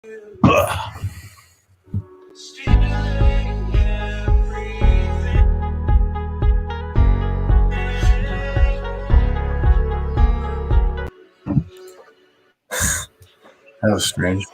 Ugh. That was strange.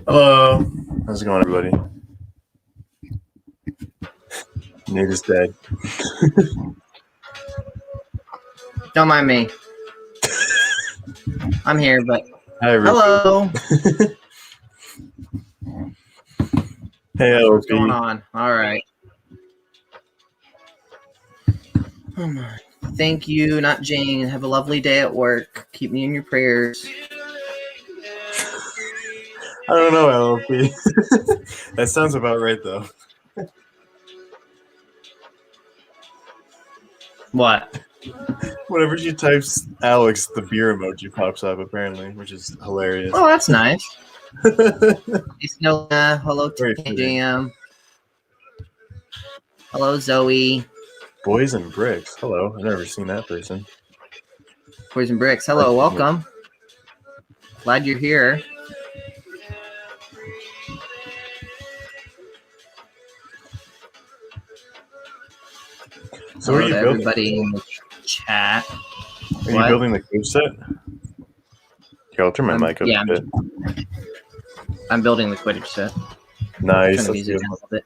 Hello. How's it going, everybody? Nate is dead. Don't mind me. I'm here, but Hi, everybody. hello. Hey, What's going LP. on? All right. Oh my. Thank you, not Jane. Have a lovely day at work. Keep me in your prayers. I don't know, LP. That sounds about right, though. What? Whenever she types Alex, the beer emoji pops up, apparently, which is hilarious. Oh, that's nice. Hey, Snowna. Hello, Very fitting. TJM. Hello, Zoe. Boys and Bricks. Hello. I've never seen that person. Poison Bricks. Hello, welcome. Glad you're here. So, Hello are you to building? everybody in the chat. Are you building the cube set? Here, I'll turn my mic up a bit. I'm building the Quidditch set. Nice. Turn the music down a little bit.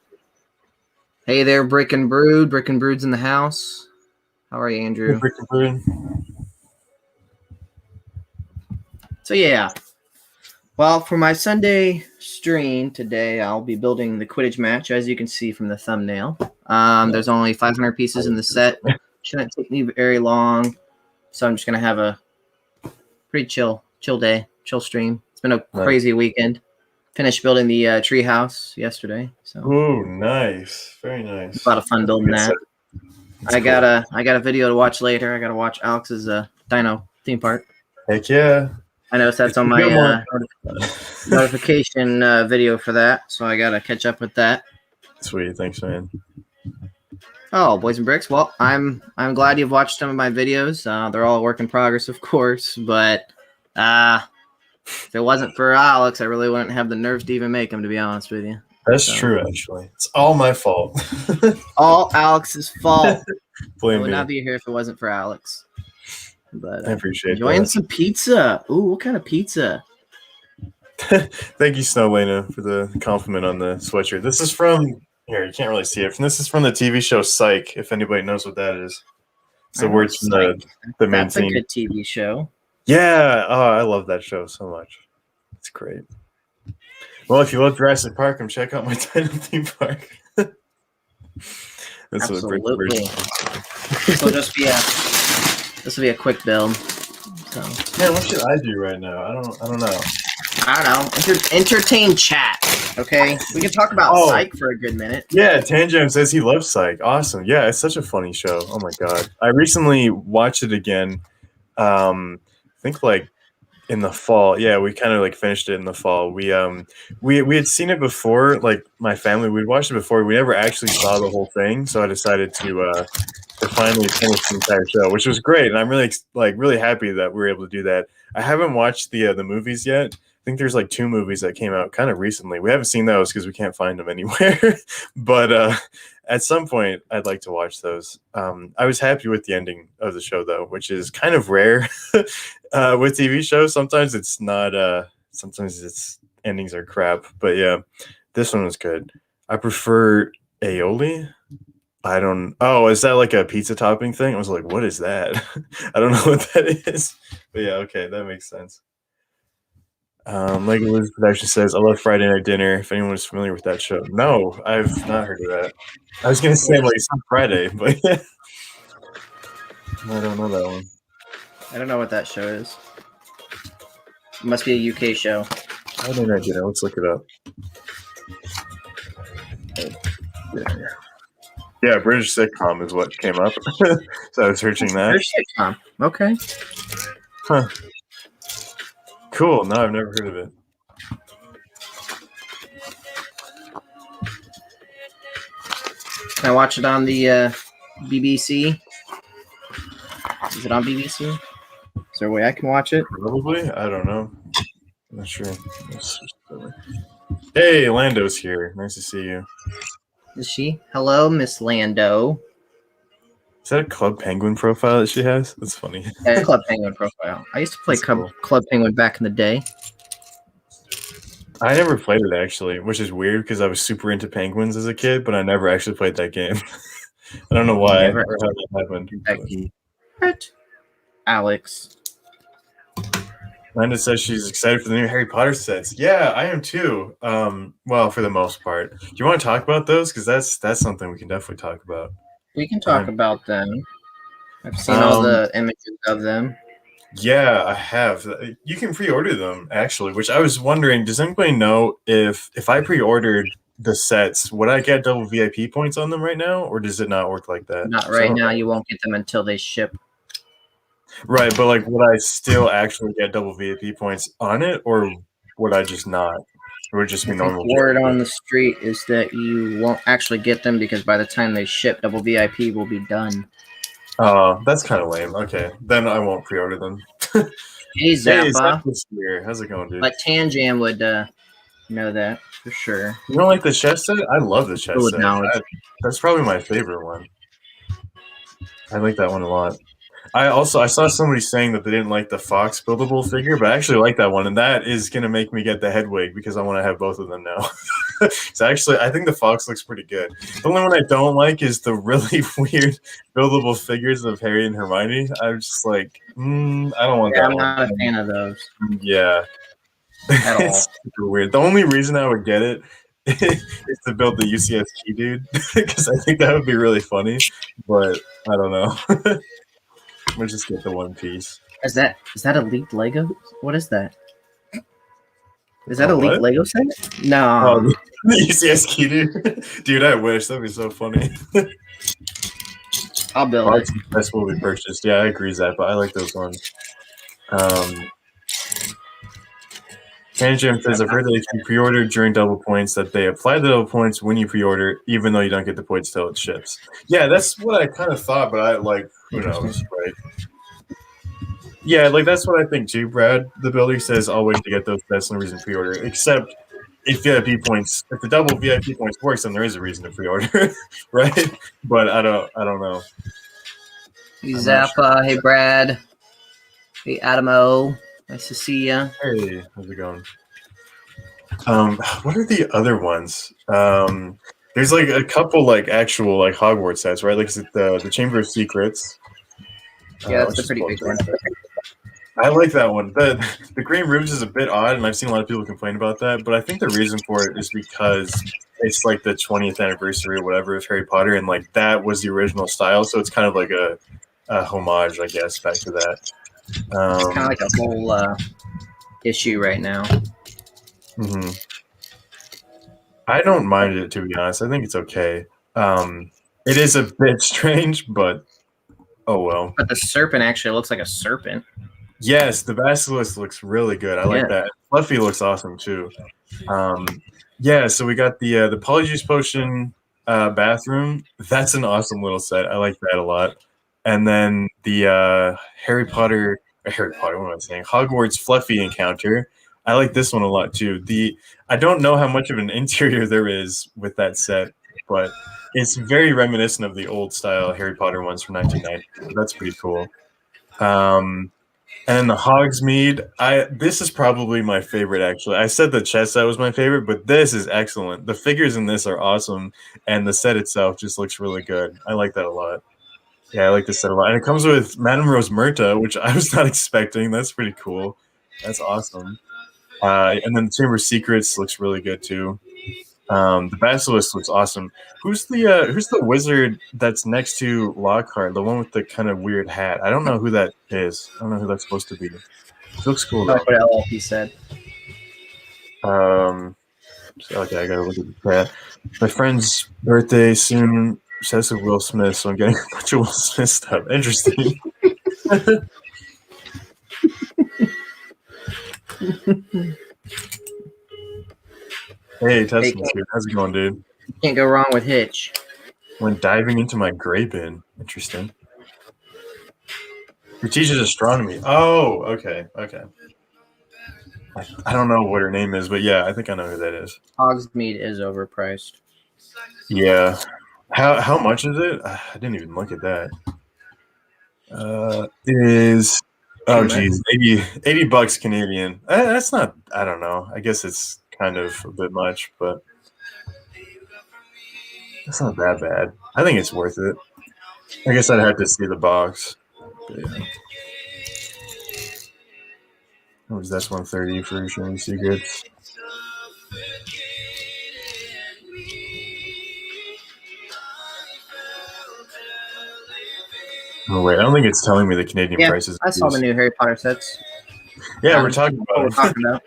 Hey there, Brick and Brood. Brick and Brood's in the house. How are you, Andrew? Brick and Brood. So yeah. Well, for my Sunday stream today, I'll be building the Quidditch match, as you can see from the thumbnail. There's only 500 pieces in the set. Shouldn't take me very long. So I'm just gonna have a pretty chill day, chill stream. It's been a crazy weekend. Finished building the treehouse yesterday. So ooh, nice, very nice. A lot of fun building that. I got a video to watch later. I got to watch Alex's Dino theme park. Heck yeah! I noticed that's on my notification video for that, so I got to catch up with that. Sweet, thanks, man. Oh, Boys and Bricks. Well, I'm glad you've watched some of my videos. They're all a work in progress, of course, but if it wasn't for Alex, I really wouldn't have the nerves to even make them, to be honest with you. That's true, actually. It's all my fault. All Alex's fault. Blame I would me. not be here if it wasn't for Alex. But I appreciate enjoying that. some pizza. Ooh, what kind of pizza? Thank you, Snowlena, for the compliment on the sweatshirt. This is from here. You can't really see it. This is from the TV show Psych. If anybody knows what that is, it's the words from the main That's theme. a good TV show. Yeah. Oh, I love that show so much. It's great. Well, if you love Jurassic Park, come check out my Dino theme park. Absolutely. This will be a quick build. So. Man, what should I do right now? I don't know. I don't know. Entertain chat. Okay, we can talk about Psych for a good minute. Yeah, Tanjam says he loves Psych. Awesome. Yeah, it's such a funny show. Oh my god, I recently watched it again. I think like in the fall. Yeah, we kind of like finished it in the fall. We had seen it before. Like my family, we'd watched it before. We never actually saw the whole thing, so I decided to finally finish the entire show, which was great. And I'm really happy that we were able to do that. I haven't watched the movies yet. I think there's like 2 movies that came out kind of recently. We haven't seen those because we can't find them anywhere. But at some point, I'd like to watch those. I was happy with the ending of the show, though, which is kind of rare with TV shows. Sometimes it's not. Sometimes its endings are crap. But yeah, this one was good. I prefer aioli. I don't. Oh, is that like a pizza topping thing? I was like, what is that? I don't know what that is. But yeah, okay, that makes sense. Lego Liz Production says, I love Friday Night Dinner. If anyone is familiar with that show. No, I've not heard of that. I was going to say, like, it's on Friday, but I don't know that one. I don't know what that show is. It must be a UK show. Friday Night Dinner. Let's look it up. Yeah, British sitcom is what came up. So I was searching that. British sitcom. Okay. Huh. Cool. No, I've never heard of it. Can I watch it on the BBC? Is it on BBC? Is there a way I can watch it? Probably. I don't know. I'm not sure. Hey, Lando's here. Nice to see you. Is she? Hello, Miss Lando. Is that a Club Penguin profile that she has? That's funny. Yeah, Club Penguin profile. I used to play Cool. Club Penguin back in the day. I never played it actually, which is weird because I was super into penguins as a kid, but I never actually played that game. I don't know why or how that happened. What? Alex. Linda says she's excited for the new Harry Potter sets. Yeah, I am too. Well, for the most part. Do you want to talk about those? Because that's something we can definitely talk about. We can talk about them. I've seen all the images of them. Yeah, I have. You can pre-order them actually, which I was wondering. Does anybody know if I pre-ordered the sets, would I get double VIP points on them right now, or does it not work like that? Not right now. You won't get them until they ship. Right, but like, would I still actually get double VIP points on it, or would I just not? Or would it just be normal? The word on the street is that you won't actually get them because by the time they ship, double VIP will be done. That's kind of lame. Okay, then I won't pre-order them. Hey, Zappa. Hey, how's it going, dude? But Tanjam would know that for sure. You don't like the chess set? I love the chess set. That's probably my favorite one. I like that one a lot. I saw somebody saying that they didn't like the Fox buildable figure, but I actually like that one, and that is going to make me get the Hedwig because I want to have both of them now. So actually, I think the Fox looks pretty good. The only one I don't like is the really weird buildable figures of Harry and Hermione. I'm just like, I don't want that I'm one. not a fan of those. Yeah. At all. It's super weird. The only reason I would get it is to build the UCS key dude because I think that would be really funny, but I don't know. We'll just get the one piece. Is that Elite Lego? What is that? Is that Elite what? Lego set? No. Oh, the UCS key dude. Dude, I wish. That'd be so funny. I'll build it. That's what we purchased. Yeah, I agree, Zach, but I like those ones. Tanjam says, I've heard that if you pre-order during double points, that they apply the double points when you pre-order, even though you don't get the points till it ships. Yeah, that's what I kind of thought, but I like, who knows, right? Yeah, like that's what I think too, Brad. The builder says always to get those. That's no reason to pre-order, except if VIP points, if the double VIP points works, then there is a reason to pre-order, right? But I don't know. Hey Zappa, hey Brad, hey Adamo. Nice to see ya. Hey, how's it going? What are the other ones? There's like a couple like actual like Hogwarts sets, right? Like the Chamber of Secrets. Yeah, that's a pretty big one. I like that one. The Green Rooms is a bit odd, and I've seen a lot of people complain about that. But I think the reason for it is because it's like the 20th anniversary or whatever of Harry Potter, and like that was the original style, so it's kind of like a homage, I guess, back to that. It's kind of like a whole issue right now. Mm-hmm. I don't mind it, to be honest. I think it's okay. It is a bit strange, but oh well. But the serpent actually looks like a serpent. Yes, the basilisk looks really good. I like that. Fluffy looks awesome too. Yeah, so we got the Polyjuice Potion bathroom. That's an awesome little set. I like that a lot. And then the Harry Potter, what am I saying? Hogwarts Fluffy encounter. I like this one a lot too. I don't know how much of an interior there is with that set, but it's very reminiscent of the old style Harry Potter ones from 1990. That's pretty cool. And then the Hogsmeade. This is probably my favorite, actually. I said the chess set was my favorite, but this is excellent. The figures in this are awesome, and the set itself just looks really good. I like that a lot. Yeah, I like this set a lot. And it comes with Madame Rose Myrta, which I was not expecting. That's pretty cool. That's awesome. And then the Chamber of Secrets looks really good too. The Basilisk looks awesome. Who's the wizard that's next to Lockhart? The one with the kind of weird hat. I don't know who that is. I don't know who that's supposed to be. It looks cool Like though. what LLP said. Okay, I gotta look at the chat. My friend's birthday soon. Says of Will Smith, so I'm getting a bunch of Will Smith stuff. Interesting. Hey, Tesma's here. How's it going, dude? Can't go wrong with Hitch. When diving into my gray bin. Interesting. Who teaches astronomy? Oh, okay. I don't know what her name is, but yeah, I think I know who that is. Hogsmeade is overpriced. Yeah. How much is it? I didn't even look at that. It is geez, 80 bucks Canadian. That's not, I don't know. I guess it's kind of a bit much, but it's not that bad. I think it's worth it. I guess I'd have to see the box. But yeah. That's 130 for Shiny Secrets. Oh wait, I don't think it's telling me the Canadian prices. I saw the new Harry Potter sets. Yeah, we're talking about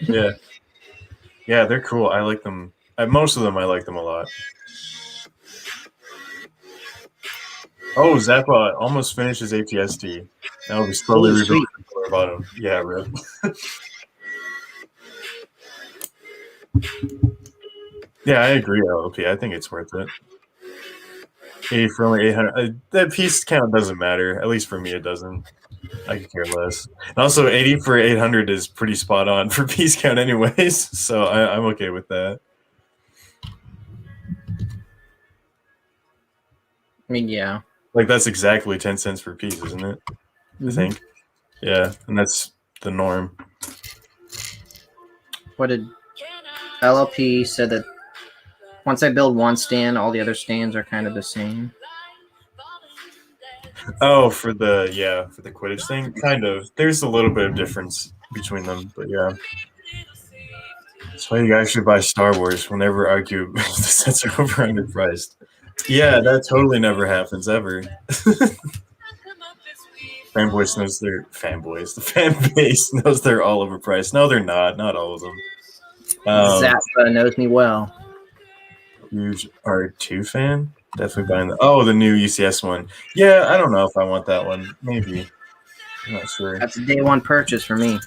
it. Yeah, they're cool. I like them. Most of them, I like them a lot. Oh, Zappa almost finished his ATST. Now we slowly rebuild the bottom. Yeah, rip. Yeah, I agree, LP. I think it's worth it. 80 for only 800. That piece count doesn't matter. At least for me, it doesn't. I could care less. And also, 80 for 800 is pretty spot on for piece count anyways, so I'm okay with that. I mean, yeah. Like, that's exactly 10 cents per piece, isn't it? I think. Yeah, and that's the norm. What did LLP said that once I build one stand, all the other stands are kind of the same? Oh, for the Quidditch thing? Kind of. There's a little bit of difference between them, but yeah. That's why you guys should buy Star Wars. We'll never argue if the sets are overpriced. Yeah, that totally never happens, ever. Fanboys knows they're fanboys. The fan base knows they're all overpriced. No, they're not. Not all of them. Zappa knows me well. Huge R2 fan? Definitely buying the new UCS one. Yeah, I don't know if I want that one. Maybe. I'm not sure. That's a day one purchase for me.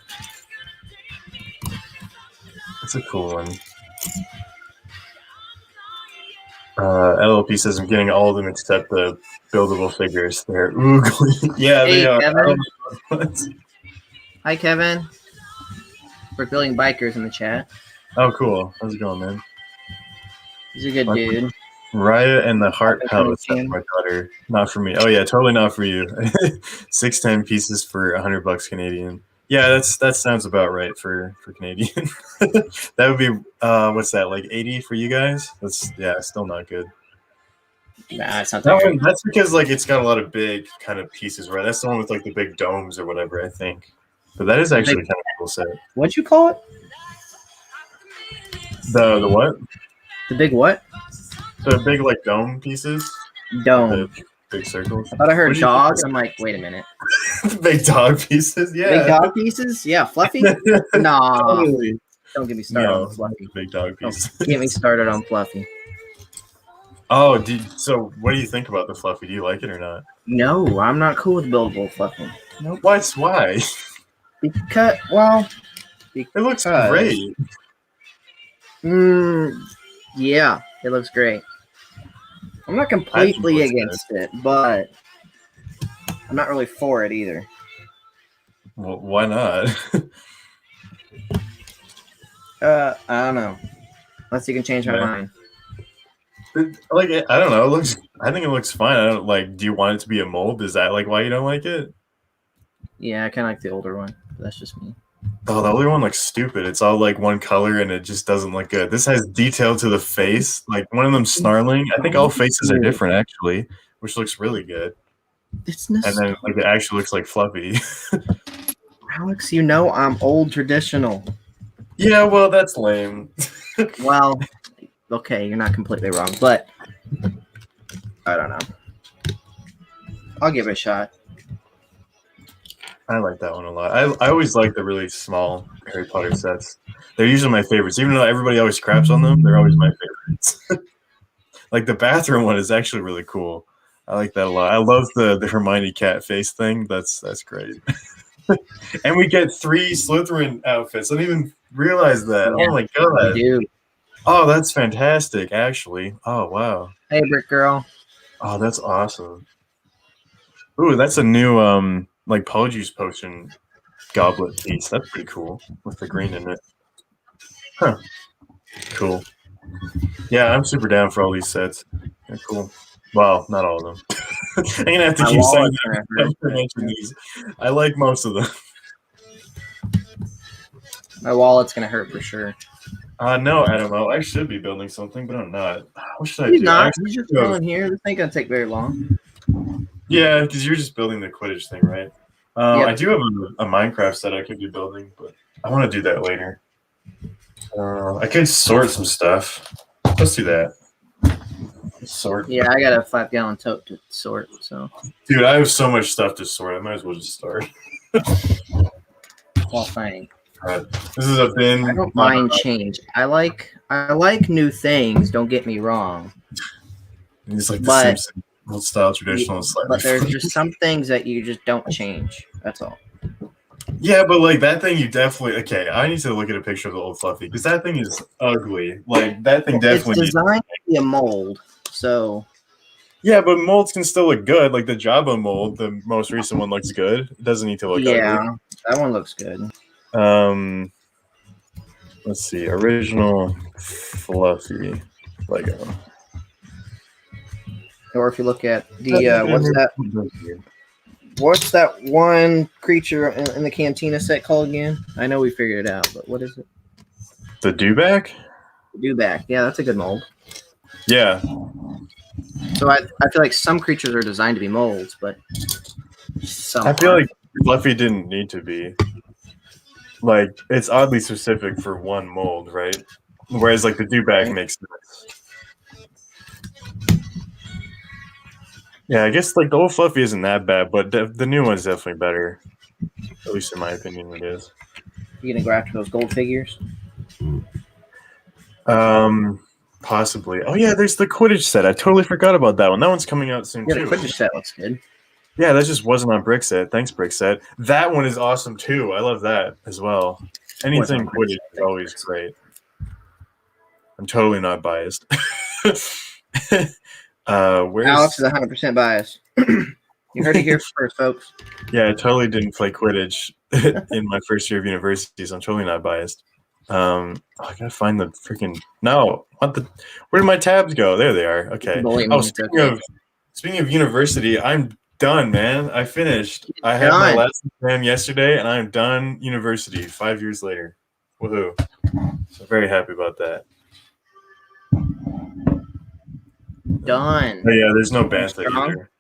It's a cool one. LLP says I'm getting all of them except the buildable figures. They're oogly. Yeah, hey, they are. Kevin. Hi, Kevin. We're building bikers in the chat. Oh, cool. How's it going, man? He's a good dude. Raya and the Heart Palace. That's my daughter. Not for me. Oh, yeah, totally not for you. 610 pieces for $100 Canadian. Yeah, that sounds about right for Canadian. That would be what's that, like 80 for you guys? That's still not good. Nah, it's not that one. That's because like it's got a lot of big kind of pieces, right? That's the one with like the big domes or whatever, I think. But that is actually kind of a cool set. What'd you call it? The what? The big what? The big like dome pieces. Dome. The big circles. I thought I heard dog. I'm like, wait a minute. Big dog pieces, yeah. Big dog pieces, yeah. Fluffy. Nah. Totally. Don't get me started on Fluffy. Big dog pieces. Don't get me started on Fluffy. Oh, so what do you think about the Fluffy? Do you like it or not? No, I'm not cool with buildable Fluffy. Nope. Why? Because it looks great. Yeah, it looks great. I'm not completely against it, but I'm not really for it either. Well, why not? I don't know. Unless you can change my mind. Like, I don't know. I think it looks fine. I don't like. Do you want it to be a mold? Is that like why you don't like it? Yeah, I kind of like the older one. That's just me. Oh, the older one looks stupid. It's all like one color and it just doesn't look good. This has detail to the face. Like one of them snarling. I think all faces are different actually, which looks really good. And then like it actually looks like Fluffy. Alex, you know I'm old traditional. Yeah, well, that's lame. Well, okay, you're not completely wrong, but I don't know. I'll give it a shot. I like that one a lot. I always like the really small Harry Potter sets. They're usually my favorites. Even though everybody always craps on them, they're always my favorites. Like the bathroom one is actually really cool. I like that a lot. I love the Hermione cat face thing. That's great. And we get 3 Slytherin outfits. I didn't even realize that. Yeah, Oh my we god. do. Oh, that's fantastic, actually. Oh wow. Hey, Brick Girl. Oh, that's awesome. Ooh, that's a new like Polyjuice Potion goblet piece. That's pretty cool with the green in it. Huh. Cool. Yeah, I'm super down for all these sets. They're cool. Well, not all of them. I'm gonna have to My keep saying wallet's that gonna every hurt. time I mention these. I like most of them. My wallet's gonna hurt for sure. No, I don't know. I should be building something, but I'm not. What should I He's do? I not. actually He's just do have, chilling here. This ain't gonna take very long. yeah, because you're just building the Quidditch thing, right? I Yep. do have a Minecraft set I could be building, but I want to do that later. I could sort some stuff. Let's do that. Sort. Yeah, I got a 5-gallon tote to sort. So, Dude, I have so much stuff to sort. I might as well just start. well, fine. This is a bin. I don't mind change. I like new things. Don't get me wrong. It's like the But Simpsons old style traditional. but there's just some things that you just don't change. That's all. Yeah, but like that thing, you definitely okay. I need to look at a picture of the old Fluffy because that thing is ugly. Like that thing definitely. It's designed to be a mold, so Yeah, but molds can still look good. Like the Jabba mold, the most recent one looks good. It doesn't need to look yeah, that one looks good. ugly. Let's see, original Fluffy Lego. Or if you look at the what's that one creature in the Cantina set called again? I know we figured it out, but what is it? The Dewback? Dewback. Yeah, that's a good mold. Yeah. So I feel like some creatures are designed to be molds, but some I feel aren't. like Fluffy didn't need to be. Like it's oddly specific for one mold, right? Whereas like the Dewback makes sense. Yeah, I guess like the old Fluffy isn't that bad, but the new one's definitely better. At least in my opinion, it is. You gonna go after those gold figures? Possibly. Oh yeah, there's the Quidditch set. I totally forgot about that one. That one's coming out soon Yeah, too. the Quidditch set looks good. Yeah, that just wasn't on Brickset. Thanks, Brickset. That one is awesome too. I love that as well. Anything Quidditch is always great. I'm totally not biased. Where's Alex is 100% biased. You heard it here first, folks. Yeah, I totally didn't play Quidditch in my first year of university, so I'm totally not biased. I gotta find the freaking What the? Where did my tabs go? There they are. Okay. Oh, speaking of university, I'm done, man. I finished. I had my last exam yesterday, and I'm done university 5 years later. Woohoo! So very happy about that. Done. But yeah, there's no bantha either.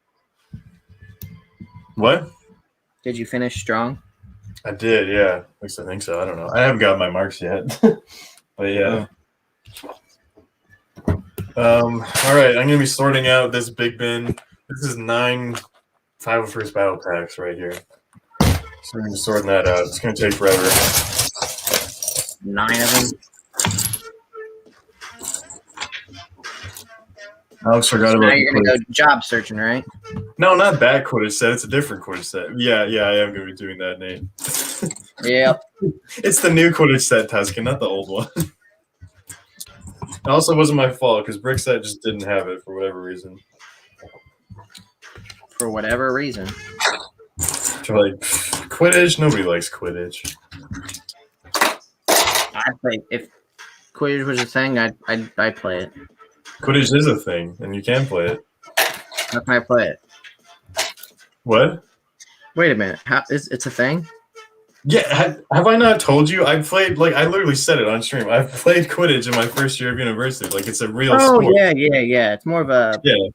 What? Did you finish strong? I did, yeah. At least I think so. I don't know. I haven't got my marks yet. But yeah. All right, I'm gonna be sorting out this big bin. This is 9 501st battle packs right here. So I'm just sorting that out. It's gonna take forever. 9 of them. Alex forgot about. Now you're gonna go job searching, right? No, not that Quidditch set. It's a different Quidditch set. Yeah, I am gonna be doing that, Nate. Yep. It's the new Quidditch set, Tuscan, not the old one. It also wasn't my fault because Brickset just didn't have it for whatever reason. For whatever reason. So like Quidditch, nobody likes Quidditch. I'd play if Quidditch was a thing. I'd play it. Quidditch is a thing, and you can play it. How can I play it? What? Wait a minute. It's a thing? Yeah, have I not told you? I played, like, I literally said it on stream. I played Quidditch in my first year of university. Like, it's a real sport. Oh, yeah. It's more of a... Yeah.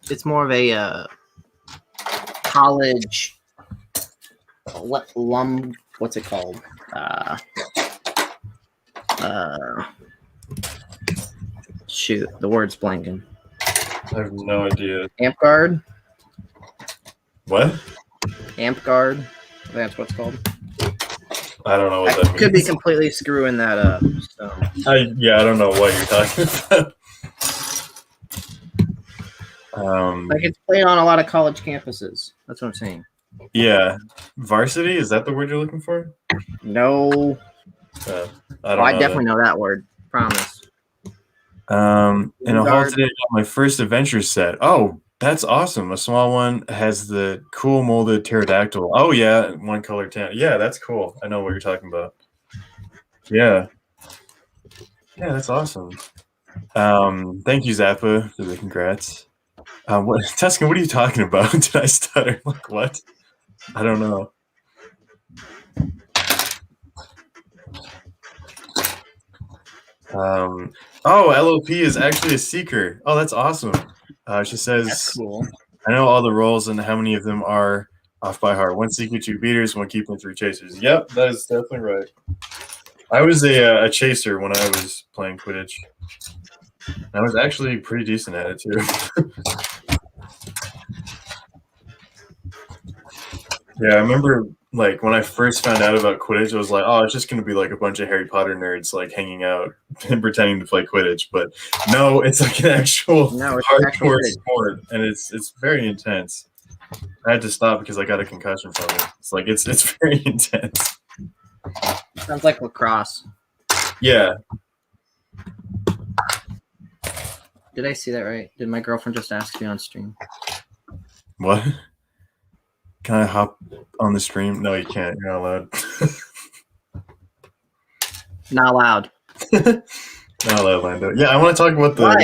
It's more of a college... What's it called? Shoot, the word's blanking. I have no idea. Amp guard. What? Amp guard. That's what it's called. I don't know what I that means. could be completely screwing that up. So. I don't know what you're talking about. Like it's played on a lot of college campuses. That's what I'm saying. Yeah, varsity, is that the word you're looking for? No. I don't I know definitely know that word. Promise. In a haul today, I got my first adventure set. Oh, that's awesome. A small one has the cool molded pterodactyl. Oh yeah, one color tan. Yeah, that's cool. I know what you're talking about. Yeah. Yeah, that's awesome. Thank you, Zappa, for the congrats. What Tuscan, what are you talking about? Did I stutter? Like what? I don't know. LOP is actually a seeker. Oh, that's awesome. She says, That's cool. I know all the roles and how many of them are off by heart. One seeker, two beaters, one keeper, three chasers. Yep, that is definitely right. I was a chaser when I was playing Quidditch. I was actually pretty decent at it too. Yeah, I remember like when I first found out about Quidditch, I was like, oh, it's just gonna be like a bunch of Harry Potter nerds like hanging out and pretending to play Quidditch. But no, it's like an actual hardcore sport, and it's very intense. I had to stop because I got a concussion from it. It's like it's very intense. Sounds like lacrosse. Yeah. Did I see that right? Did my girlfriend just ask me on stream? What? Can I hop on the stream? No, you can't. You're not allowed. Not allowed. Not allowed, Lando. Yeah, I want to talk about the. Why?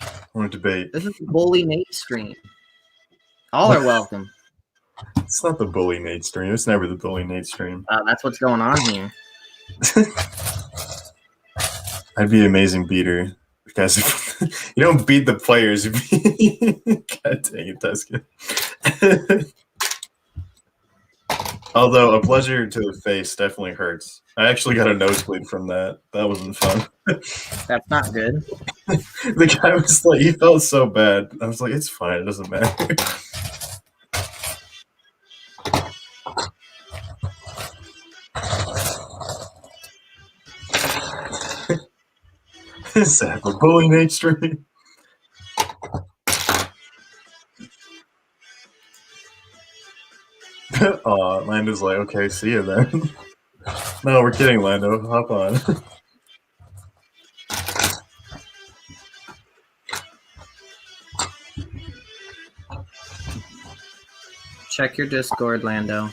I want to debate. This is the Bully Nate stream. All are welcome. It's not the Bully Nate stream. It's never the Bully Nate stream. That's what's going on here. I'd be an amazing beater. Because you don't beat the players. God dang it, Tuscan. Although a pleasure to the face definitely hurts. I actually got a nosebleed from that. That wasn't fun. That's not good. The guy was like, he felt so bad. I was like, it's fine. It doesn't matter. Is that the Bully Nate stream? Aw, Lando's like, okay, see you then. No, we're kidding, Lando. Hop on. Check your Discord, Lando.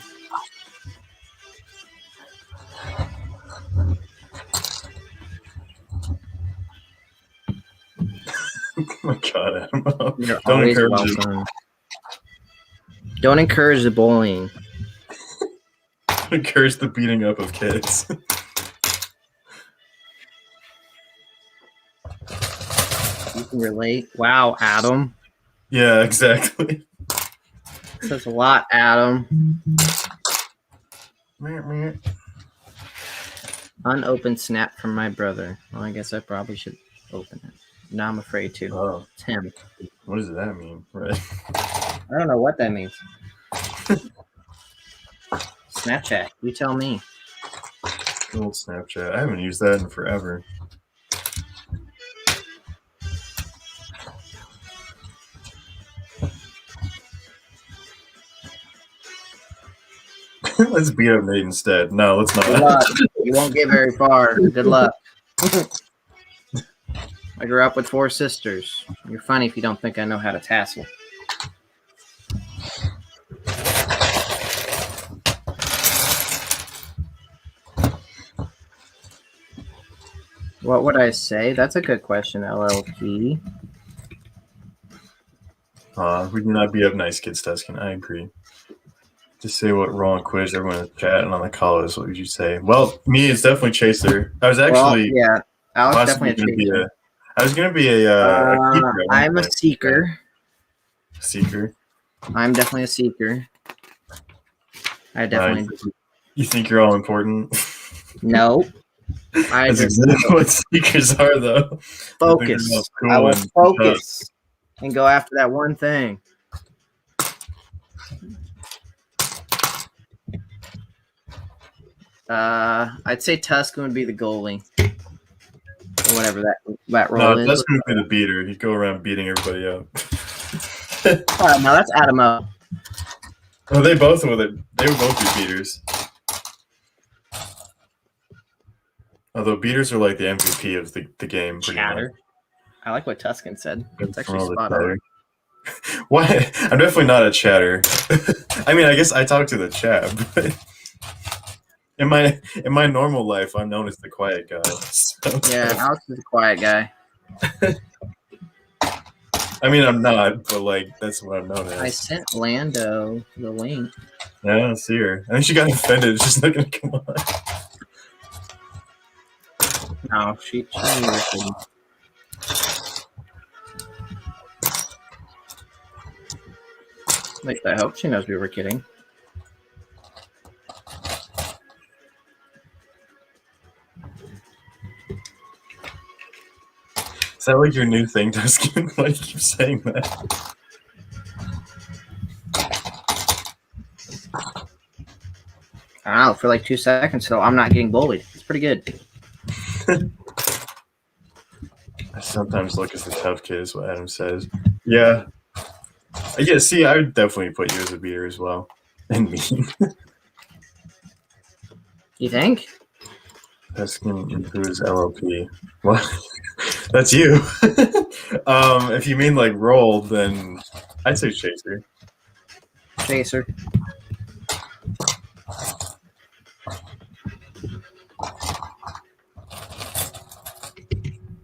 Oh my God, Adam. You're Don't always encourage welcome. Don't encourage the bullying. Don't encourage the beating up of kids. You can relate. Wow, Adam. Yeah, exactly. Says a lot, Adam. Unopened snap from my brother. Well, I guess I probably should open it. Now I'm afraid to. Oh. It's him. What does that mean? Right. I don't know what that means. Snapchat. You tell me. Good old Snapchat. I haven't used that in forever. Let's beat up Nate instead. No, let's not. Good luck. You won't get very far. Good luck. I grew up with 4 sisters. You're funny if you don't think I know how to tassel. What would I say? That's a good question, LLP. We do not beat up nice kids, Tuscan. I agree. Just say what wrong quiz everyone in the chat and on the call is. What would you say? Well, me, it's definitely Chaser. I was actually Alex definitely a Chaser. I was gonna be a keeper. I'm a seeker. Seeker. I'm definitely a seeker. I definitely. You think you're all important? No. I That's just exactly what sneakers are, though. I think they're all focus. cool I will and tough. focus and go after that one thing. I'd say Tuscan would be the goalie. Or whatever that role No, is. Dustin would be the beater. He'd go around beating everybody up. All right, now let's add them up. Well, they both would. They would both be beaters. Although beaters are like the MVP of the game, pretty Chatter. much. I like what Tuscan said. It's From actually all the spot on. chatter. Why? I'm definitely not a chatter. I mean, I guess I talk to the chat, but in my normal life, I'm known as the quiet guy. So. Yeah, Alex is a quiet guy. I mean, I'm not, but like that's what I'm known as. I sent Lando the link. Yeah, I don't see her. I think she got offended. She's not gonna come on. No, she knew. At least I hope she knows we were kidding. Is that like your new thing, Tuscan? Why do you keep saying that? I don't know, for like 2 seconds, so I'm not getting bullied. It's pretty good. I sometimes look as the tough kid, is what Adam says. Yeah. Yeah, see, I would definitely put you as a beater as well. And me. You think? Tuscan improves LLP. What? That's you. If you mean like roll, then I'd say chaser. Chaser.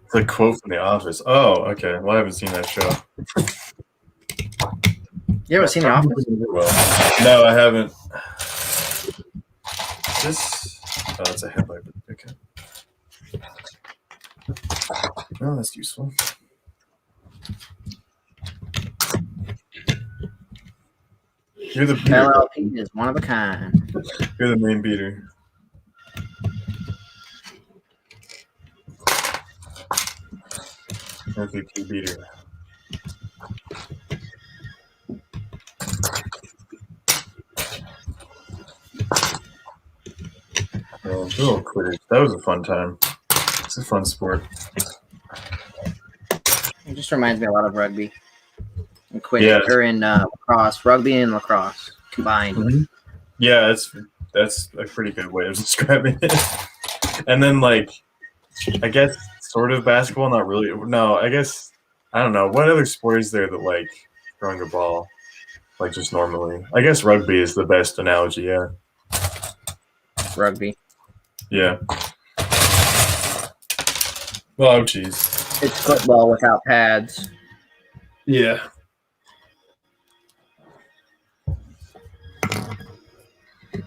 It's a quote from The Office. Oh, okay. Well, I haven't seen that show. You ever seen The Office? Well, no, I haven't. This. Oh, that's a headlight. Okay. Oh, that's useful. You're the beater. LLP is one of a kind. You're the main beater. MVP beater. Oh, good old Quidditch. That was a fun time. It's a fun sport. It just reminds me a lot of rugby. And Quidditch, or in lacrosse. Rugby and lacrosse combined. Mm-hmm. Yeah, that's a pretty good way of describing it. And then, like, I guess sort of basketball, not really. No, I guess, I don't know. What other sport is there that, like, throwing a ball, like, just normally? I guess rugby is the best analogy, yeah. Rugby. Yeah. Oh, jeez. It's football without pads. Yeah.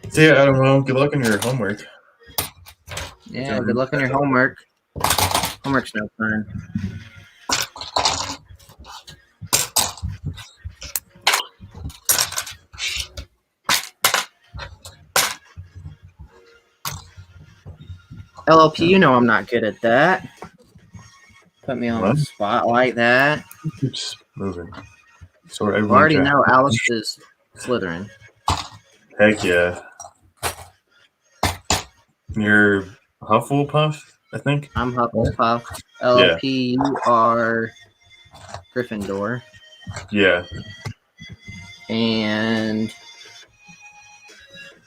So, yeah, I don't know. Good luck on your homework. Yeah, good luck on your homework. Homework's no fun. LLP, you know I'm not good at that. Put me on the spot like that. Keeps moving. So I already know Alice is Slytherin. Heck yeah. You're Hufflepuff, I think? I'm Hufflepuff. LLP, you are Gryffindor. Yeah. And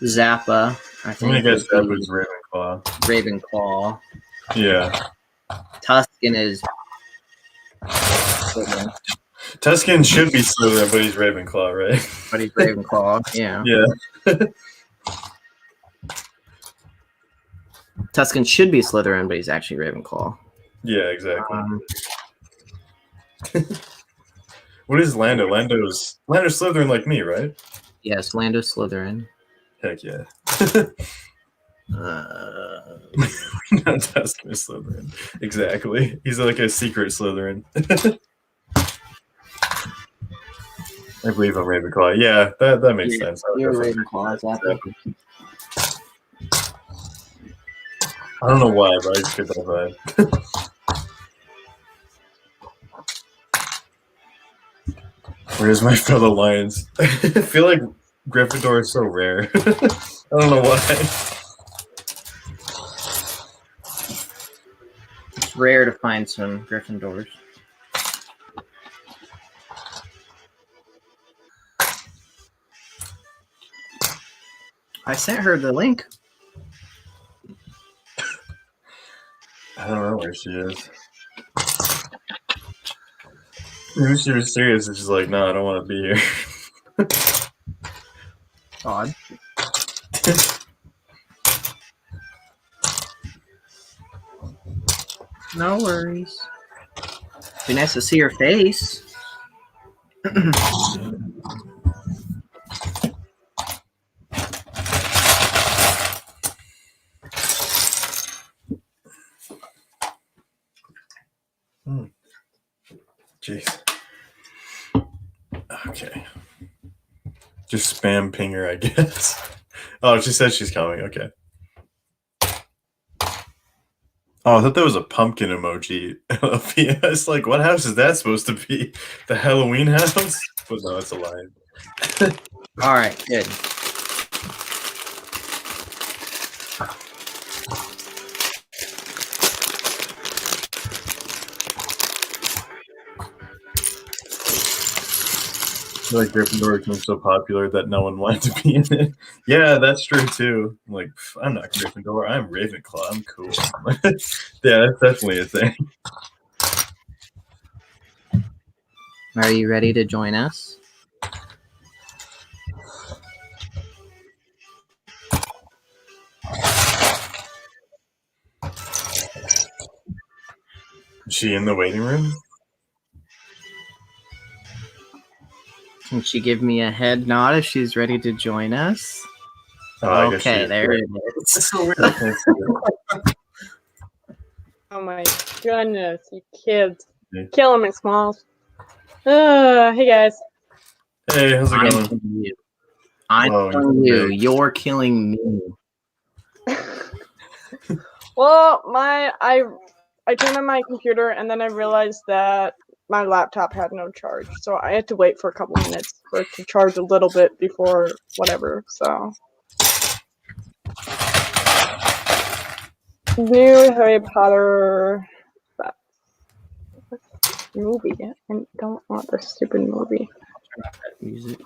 Zappa, I think. I guess Zappa's Ravenclaw. Ravenclaw. Yeah. Tuscan is Slytherin. Tuscan should be Slytherin, but he's Ravenclaw, right? But he's Ravenclaw, yeah. Yeah. Tuscan should be Slytherin, but he's actually Ravenclaw. Yeah, exactly. What is Lando? Lando's Slytherin like me, right? Yes, Lando's Slytherin. Heck yeah. Not Tuscan is Slytherin. Exactly. He's like a secret Slytherin. I believe I'm Ravenclaw. Yeah, that makes sense. You're Ravenclaw, exactly. I don't know why, but I just get that vibe. Where's my fellow lions? I feel like Gryffindor is so rare. I don't know why. It's rare to find some Gryffindors. I sent her the link. I don't know where she is. Maybe she was serious and she's like, no, I don't want to be here. Odd. No worries. Be nice to see her face. Jeez. Okay. Just spam ping her, I guess. Oh, she said she's coming. Okay. Oh, I thought that was a pumpkin emoji. It's like, what house is that supposed to be? The Halloween house? But no, it's a lion. All right, good. I feel like Gryffindor became so popular that no one wanted to be in it. Yeah, that's true too. I'm like, I'm not Gryffindor. I'm Ravenclaw. I'm cool. Yeah, that's definitely a thing. Are you ready to join us? Is she in the waiting room? Can she give me a head nod if she's ready to join us? Oh, okay, there it is. It's so weird. I can't see it. Oh my goodness, you kids. Yeah. Killing me, Smalls. Hey guys. Hey, how's it I'm going? killing you. I'm Whoa, killing you're you. big. You're killing me. Well, I turned on my computer and then I realized that my laptop had no charge. So I had to wait for a couple minutes for it to charge a little bit before whatever, so. New Harry Potter movie. I don't want this stupid movie. Music.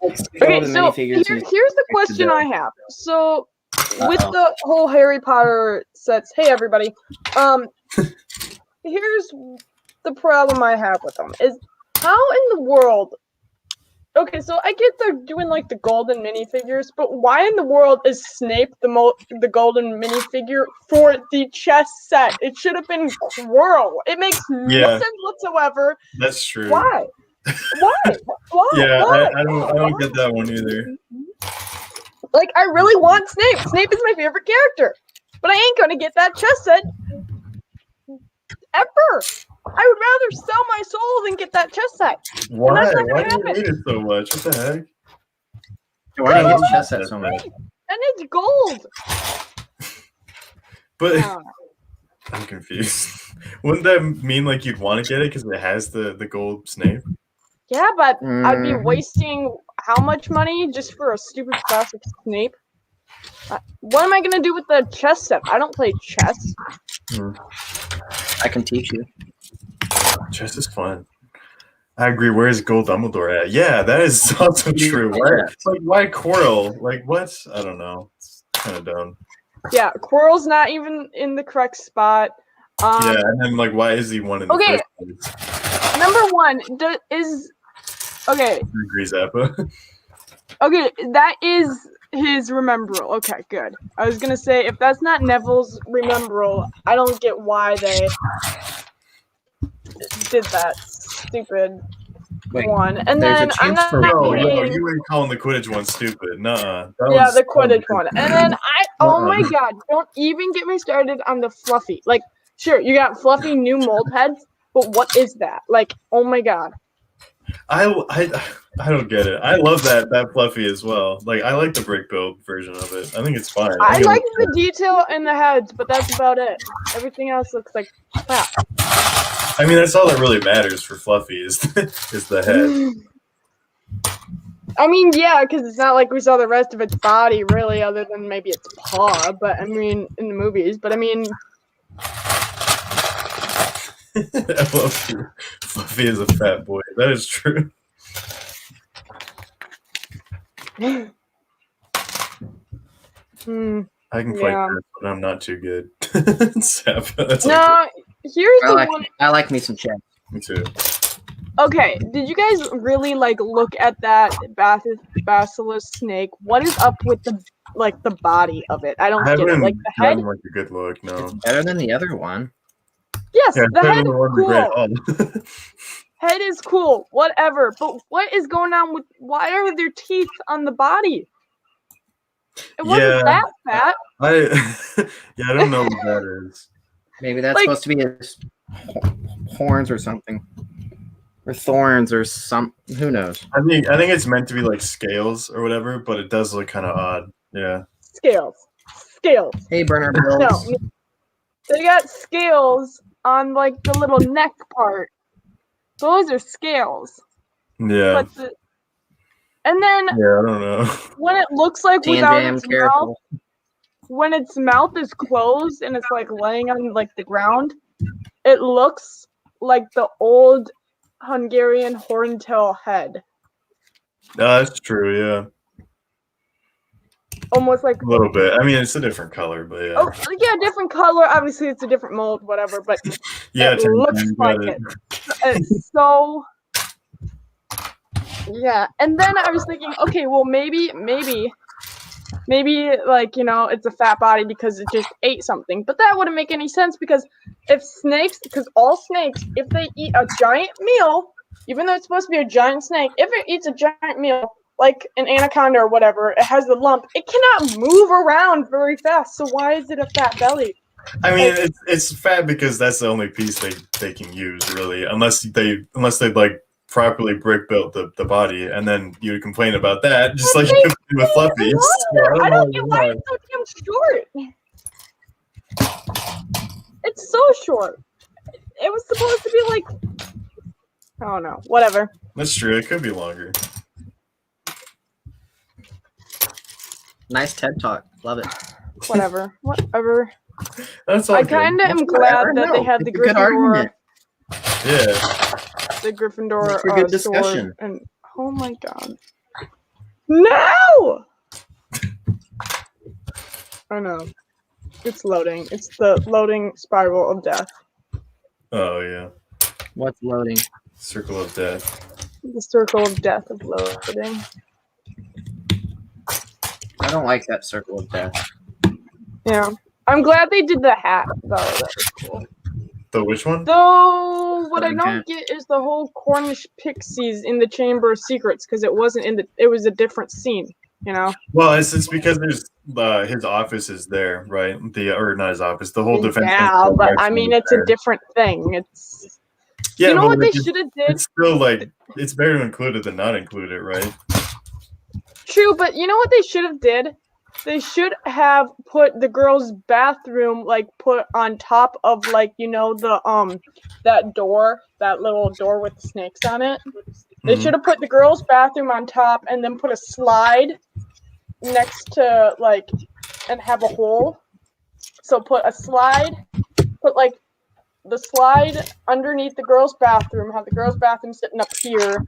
Okay, so here's the question I have. So with the whole Harry Potter sets, hey everybody, here's the problem I have with them is how in the world. Okay, so I get they're doing like the golden minifigures, but why in the world is Snape the golden minifigure for the chess set? It should have been Quirrell. It makes no sense whatsoever. That's true. Why? Why? Yeah, Why? I don't get that one either. Like, I really want Snape. Snape is my favorite character, but I ain't gonna get that chess set ever. I would rather sell my soul than get that chess set. Why? That's not Why gonna do you happen. hate it so much? What the heck? Why do you hate chess set so much? And it's gold. But I'm confused. Wouldn't that mean like you'd want to get it because it has the gold Snape? Yeah, but I'd be wasting how much money just for a stupid classic Snape? What am I gonna do with the chess set? I don't play chess. I can teach you. Chess is fun. I agree. Where's Gold Dumbledore at? Yeah, that is also true. Why Quirrell? Like what? I don't know. It's kind of dumb. Yeah, Quirrell's not even in the correct spot. Yeah, and then like, why is he one in the first place? Number one is okay. Agree, Zappa. Okay, that is his Remembrall. Okay, good. I was gonna say if that's not Neville's Remembrall, I don't get why they did that stupid one. And then I'm not you were calling the Quidditch one stupid. Nuh-uh. Yeah, the Quidditch one. And then oh my god, don't even get me started on the Fluffy. Like, sure, you got fluffy new mold heads, but what is that? Like, oh my god. I don't get it. I love that Fluffy as well. Like I like the brick build version of it. I think it's fine. I think it like looks the good. detail in the heads, but that's about it. Everything else looks like crap. I mean, that's all that really matters for Fluffy is the head. I mean, yeah, because it's not like we saw the rest of its body, really, other than maybe its paw. But I mean, in the movies. But I mean, I love you. Fluffy is a fat boy. That is true. I can play Yeah. chess, but I'm not too good. That's like no. Here's the one. I like me some chess. me too. Okay, did you guys really look at that basilisk snake? What is up with the body of it? I don't I get it. haven't Like the head. gotten like a good look. No. It's better than the other one. Yes, Yeah, the better head than is the one in the Great cool. Hall. Head is cool. Whatever. But what is going on with? Why are there teeth on the body? It wasn't that fat. Yeah, I don't know what that is. Maybe that's supposed to be his horns or something, or thorns or some. Who knows? I think it's meant to be like scales or whatever, but it does look kind of odd. Yeah. Scales. Hey, Bernard Bills. No, they got scales on the little neck part. Those are scales. Yeah. But and then Yeah, I don't know. when it looks like Tan without Jam, its mouth, careful. when its mouth is closed and it's laying on the ground, it looks like the old Hungarian horntail head. That's true. Yeah. Almost like A little bit. I mean, it's a different color, but yeah. oh yeah, different color. Obviously, it's a different mold, whatever. But Yeah, it looks like it. It's so. Yeah, and then I was thinking, okay, well maybe it's a fat body because it just ate something, but that wouldn't make any sense because all snakes, if they eat a giant meal, even though it's supposed to be a giant snake, if it eats a giant meal, like an anaconda or whatever, it has the lump, it cannot move around very fast, so why is it a fat belly? I mean, it's fat because that's the only piece they can use, really, unless they properly brick built the body, and then you would complain about that, just like you do with Fluffy. I don't get why it's so damn short. It's so short. It was supposed to be I don't know, whatever. That's true. It could be longer. Nice TED Talk. Love it. Whatever. That's all. I kind of am glad that they had the Gryffindor. Yeah. The Gryffindor That's a good discussion. sword, and oh my god, no! I know. It's loading. It's the loading spiral of death. Oh yeah. What's loading? Circle of death. The circle of death of loading. I don't like that circle of death. Yeah. I'm glad they did the hat, though. That was cool. The which one? Though, what I don't get is the whole Cornish pixies in the Chamber of Secrets, because it wasn't it was a different scene, you know? Well, it's because there's his office is there, right? Or not his office, the whole defense. Yeah, but I mean, it's a different thing. It's. Yeah, you know what they should have did? It's still it's better to include it than not include it, right? True, but you know what they should have did? They should have put the girls' bathroom put on top of the that door, that little door with the snakes on it. They should have put the girls' bathroom on top and then put a slide next to and have a hole. So put a slide, put the slide underneath the girls' bathroom, have the girls' bathroom sitting up here,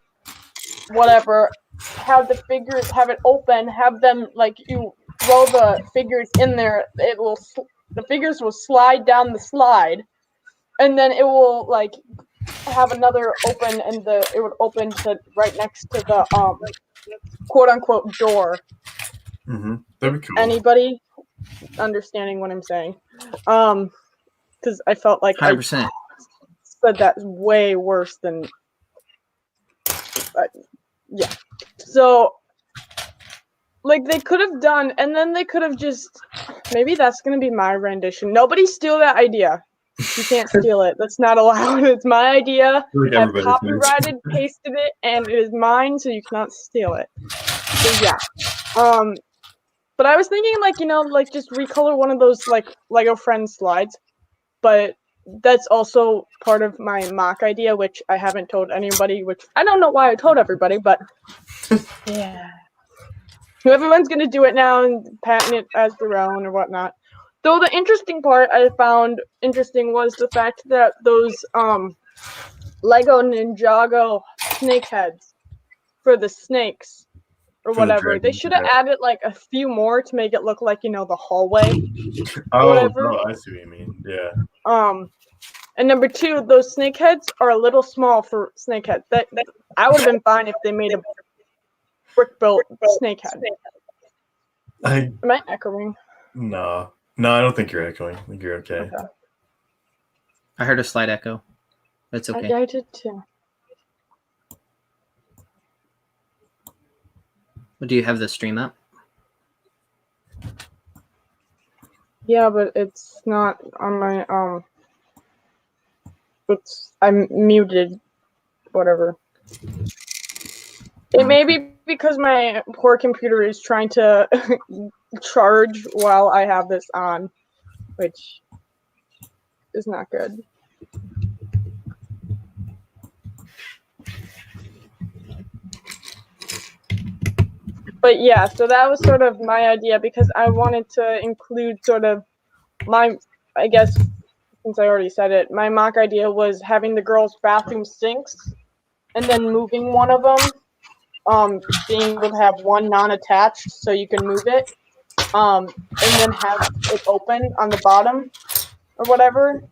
whatever. Have the figures, have it open, have them you throw the figures in there. The figures will slide down the slide, and then it will have another open, and it would open to right next to the quote unquote door. Mm-hmm. That'd be cool. Anybody understanding what I'm saying? Because I felt like 100%. I said that way worse than. Yeah. So, they could have done, and then they could have just. Maybe that's gonna be my rendition. Nobody steal that idea. You can't steal it. That's not allowed. It's my idea. Like I've everybody copyrighted, pasted it, and it is mine, so you cannot steal it. So yeah. But I was thinking, like, like just recolor one of those like Lego Friends slides. But that's also part of my mock idea, which I haven't told anybody. Which I don't know why I told everybody, but yeah. Everyone's gonna do it now and patent it as their own or whatnot. Though the interesting part I found interesting was the fact that those Lego Ninjago snake heads for the snakes or For the whatever. They dragons, should have yeah. added like a few more to make it look like the hallway. Oh, whatever. no, I see what you mean. Yeah. And number two, those snake heads are a little small for snake heads. That I would have been fine if they made a brick built snake head. Am I echoing? No, I don't think you're echoing. I think you're okay. I heard a slight echo. That's okay. I did too. Do you have the stream up? Yeah, but it's not on my I'm muted. Whatever. It may be because my poor computer is trying to charge while I have this on, which is not good. But yeah, so that was sort of my idea because I wanted to include sort of my, I guess, since I already said it, my mock idea was having the girls' bathroom sinks and then moving one of them, being able to have one non-attached so you can move it, and then have it open on the bottom or whatever,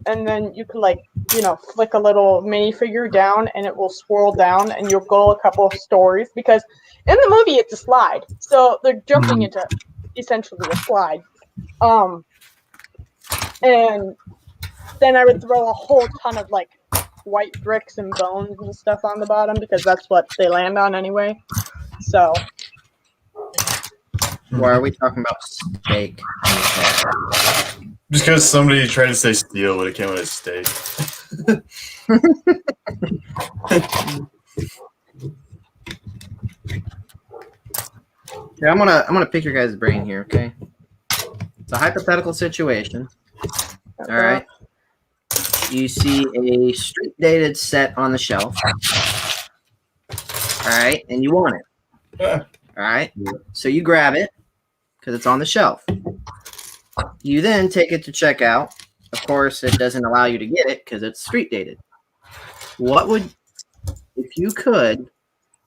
and then you can flick a little minifigure down and it will swirl down and you'll go a couple of stories because in the movie it's a slide, so they're jumping into essentially a slide, and then I would throw a whole ton of white bricks and bones and stuff on the bottom because that's what they land on anyway. So why are we talking about steak? Just because somebody tried to say steel, but it came with a steak. Here, I'm gonna pick your guys' brain here, okay? It's a hypothetical situation. All right. You see a street dated set on the shelf. All right, and you want it. Yeah. All right. So you grab it because it's on the shelf. You then take it to checkout. Of course, it doesn't allow you to get it because it's street dated. What would, if you could,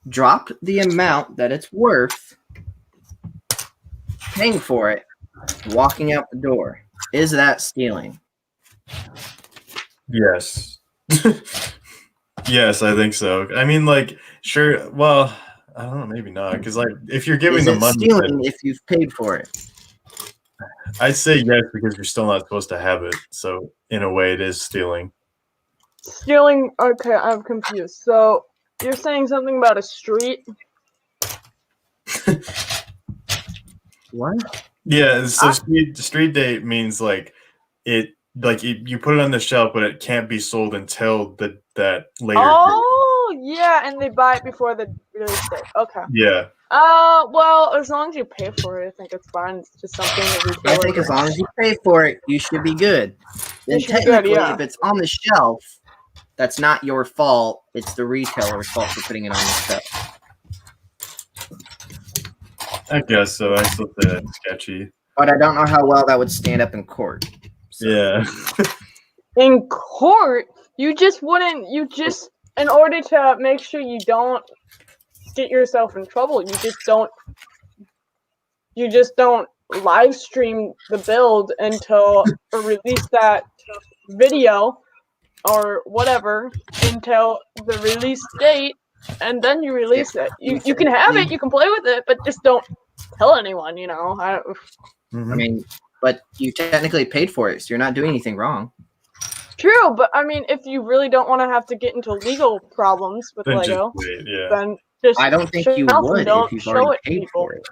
drop the amount that it's worth, paying for it, walking out the door? Is that stealing? Yes. Yes, I think so. I mean, sure. Well, I don't know. Maybe not. Because, if you're giving Is the it money, stealing if you've paid for it? I'd say yes because you're still not supposed to have it. So, in a way, it is stealing. Stealing? Okay, I'm confused. So you're saying something about a street? What? Yeah. So, street date means it. You put it on the shelf, but it can't be sold until that later. Oh, yeah, and they buy it before the release date. Okay. Yeah. Well, as long as you pay for it, I think it's fine. It's just something that I think as long as you pay for it, you should be good. Then technically, if it's on the shelf, that's not your fault. It's the retailer's fault for putting it on the shelf. I guess so. I still say that's sketchy. But I don't know how well that would stand up in court. So. Yeah. In court, you just wouldn't. In order to make sure you don't get yourself in trouble, you just don't live stream the build or release that video or whatever until the release date, and then you release it. You can have it, you can play with it, but just don't tell anyone. I mean, but you technically paid for it, so you're not doing anything wrong. True, but I mean, if you really don't want to have to get into legal problems with then Lego, just wait, yeah. then just I don't think you would if you've already paid for it.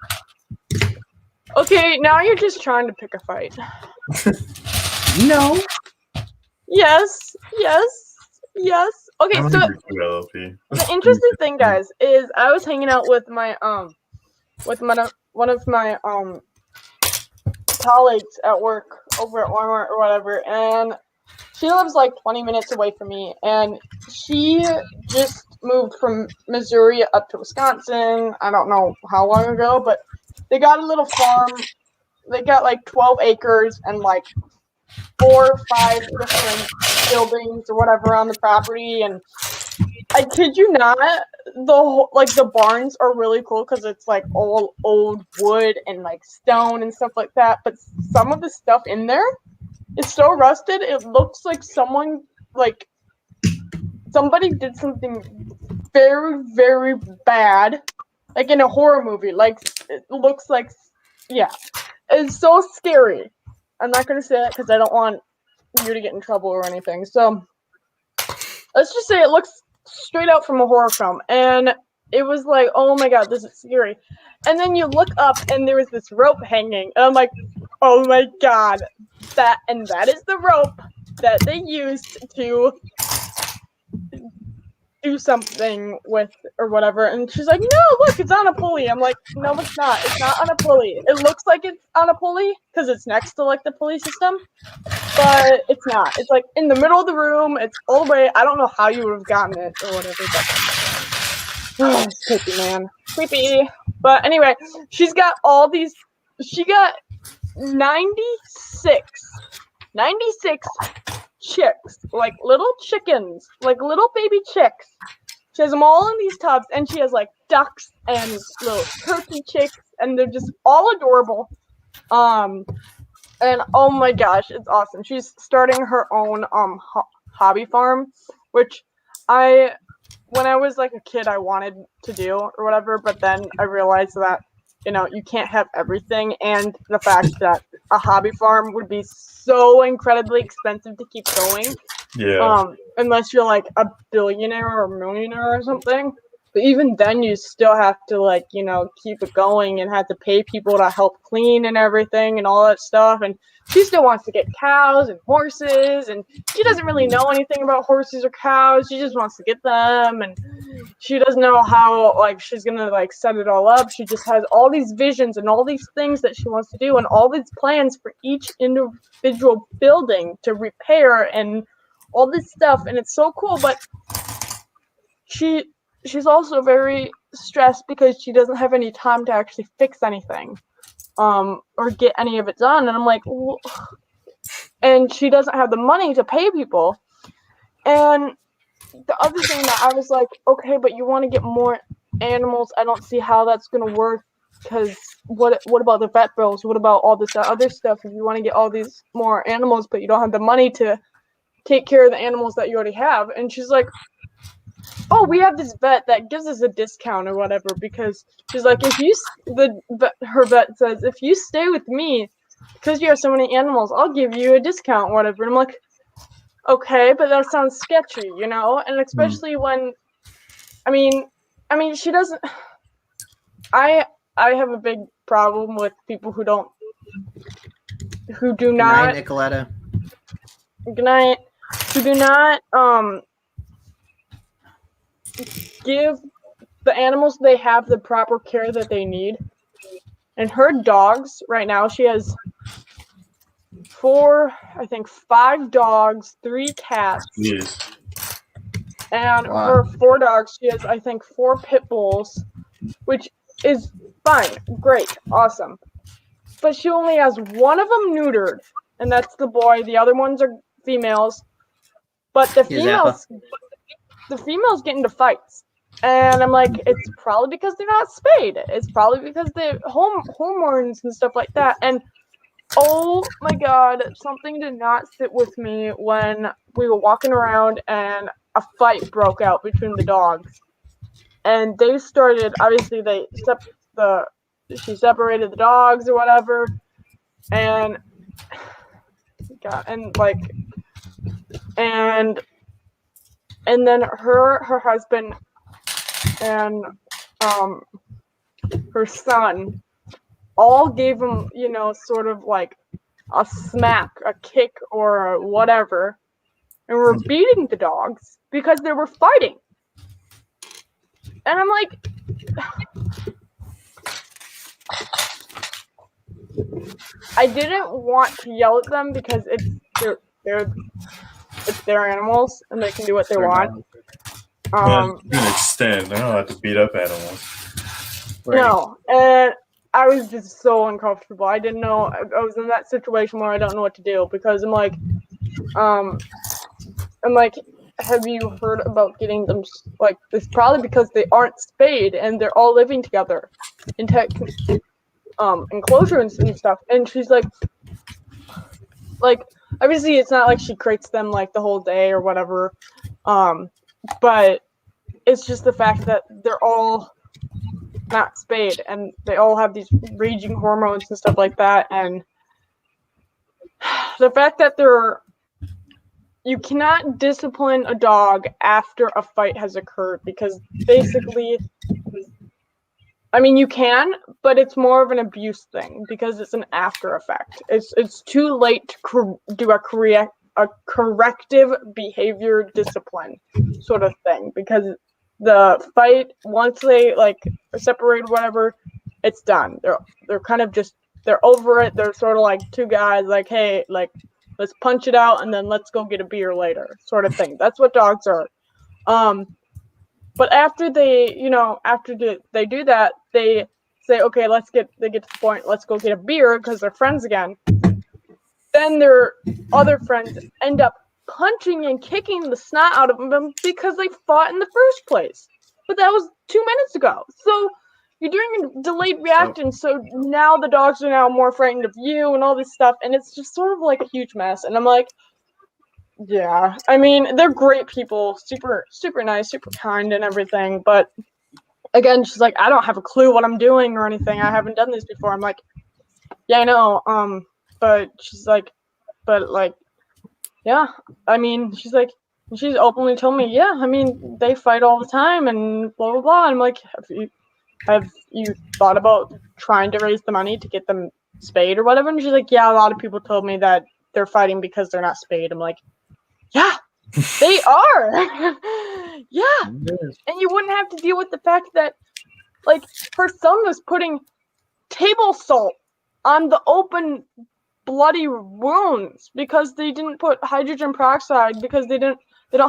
Okay, now you're just trying to pick a fight. No, Yes. Okay, I'm so hungry too, LLP. the interesting thing, guys, is I was hanging out with my one of my colleagues at work over at Walmart or whatever, and she lives like 20 minutes away from me, and she just moved from Missouri up to Wisconsin. I don't know how long ago, but they got a little farm. They got like 12 acres and like 4 or 5 different buildings or whatever on the property, and I kid you not, the barns are really cool because it's like all old wood and like stone and stuff like that. But some of the stuff in there is so rusted. It looks like somebody did something very, very bad, like in a horror movie. Like it looks like, yeah, it's so scary. I'm not gonna say that because I don't want you to get in trouble or anything. So let's just say it looks straight out from a horror film, and it was like, oh my god, this is scary. And then you look up and there was this rope hanging, and I'm like, oh my god, that is the rope that they used to do something with or whatever. And she's like, no, look, it's on a pulley. I'm like, no, it's not. It's not on a pulley. It looks like it's on a pulley because it's next to like the pulley system, but it's not. It's like in the middle of the room. It's all the way. I don't know how you would have gotten it or whatever, but it's creepy, man. Creepy. But anyway, she got 96 chicks, like little chickens, like little baby chicks. She has them all in these tubs, and she has like ducks and little turkey chicks, and they're just all adorable. And oh my gosh, it's awesome. She's starting her own hobby farm, which when I was like a kid, I wanted to do or whatever, but then I realized that you can't have everything, and the fact that a hobby farm would be so incredibly expensive to keep going. Yeah. Unless you're like a billionaire or a millionaire or something. But even then, you still have to keep it going and have to pay people to help clean and everything and all that stuff. And she still wants to get cows and horses, and she doesn't really know anything about horses or cows. She just wants to get them, and she doesn't know how she's gonna set it all up. She just has all these visions and all these things that she wants to do, and all these plans for each individual building to repair and all this stuff, and it's so cool. But she's also very stressed because she doesn't have any time to actually fix anything or get any of it done. And I'm like, and she doesn't have the money to pay people. And the other thing that I was like, okay, but you want to get more animals. I don't see how that's going to work, because what about the vet bills? What about all this other stuff if you want to get all these more animals, but you don't have the money to take care of the animals that you already have? And she's like, oh, we have this vet that gives us a discount or whatever, because she's like, her vet says, if you stay with me, because you have so many animals, I'll give you a discount, whatever. And I'm like, okay, but that sounds sketchy, and especially when, I mean, she doesn't, I have a big problem with people who do not, Good night, Nicoletta. Good night, who do not, give the animals they have the proper care that they need. And her dogs, right now, she has 5 dogs, 3 cats. Yes. And her 4 dogs, she has, 4 pit bulls, which is fine, great, awesome. But she only has one of them neutered, and that's the boy. The other ones are females. But the females get into fights. And I'm like, it's probably because they're not spayed. It's probably because they're hormones and stuff like that. And oh my god, something did not sit with me when we were walking around and a fight broke out between the dogs. And they started, obviously she separated the dogs or whatever. And and then her husband and her son all gave him, sort of like a smack, a kick, or whatever. and were beating the dogs because they were fighting. And I'm like, I didn't want to yell at them because it's their animals and they can do what they want. To an extent, I don't have to beat up animals. No, and I was just so uncomfortable. I didn't know. I was in that situation where I don't know what to do because I'm like, have you heard about getting them like this? Probably because they aren't spayed and they're all living together in enclosures and stuff. And she's like obviously it's not like she crates them like the whole day or whatever, but it's just the fact that they're all not spayed and they all have these raging hormones and stuff like that, and the fact that you cannot discipline a dog after a fight has occurred because basically, I mean, you can, but it's more of an abuse thing because it's an after effect. It's too late to do a corrective behavior discipline sort of thing because the fight, once they like are separated, whatever, it's done. They're kind of just they're over it. They're sort of like two guys, like, hey, like let's punch it out and then let's go get a beer later, sort of thing. That's what dogs are. But after they do that, they say, okay, they get to the point, let's go get a beer because they're friends again. Then their other friends end up punching and kicking the snot out of them because they fought in the first place. But that was 2 minutes ago. So you're doing a delayed reaction, so now the dogs are now more frightened of you and all this stuff, and it's just sort of like a huge mess. And I'm like, yeah, I mean, they're great people, super, super nice, super kind and everything. But again, she's like, I don't have a clue what I'm doing or anything. I haven't done this before. I'm like, yeah, I know. But she's like, yeah, I mean, she's openly told me, yeah, I mean, they fight all the time and blah, blah, blah. I'm like, have you thought about trying to raise the money to get them spayed or whatever? And she's like, yeah, a lot of people told me that they're fighting because they're not spayed. I'm like, yeah, they are. Yeah. And you wouldn't have to deal with the fact that, like, her son was putting table salt on the open bloody wounds because they didn't put hydrogen peroxide because they don't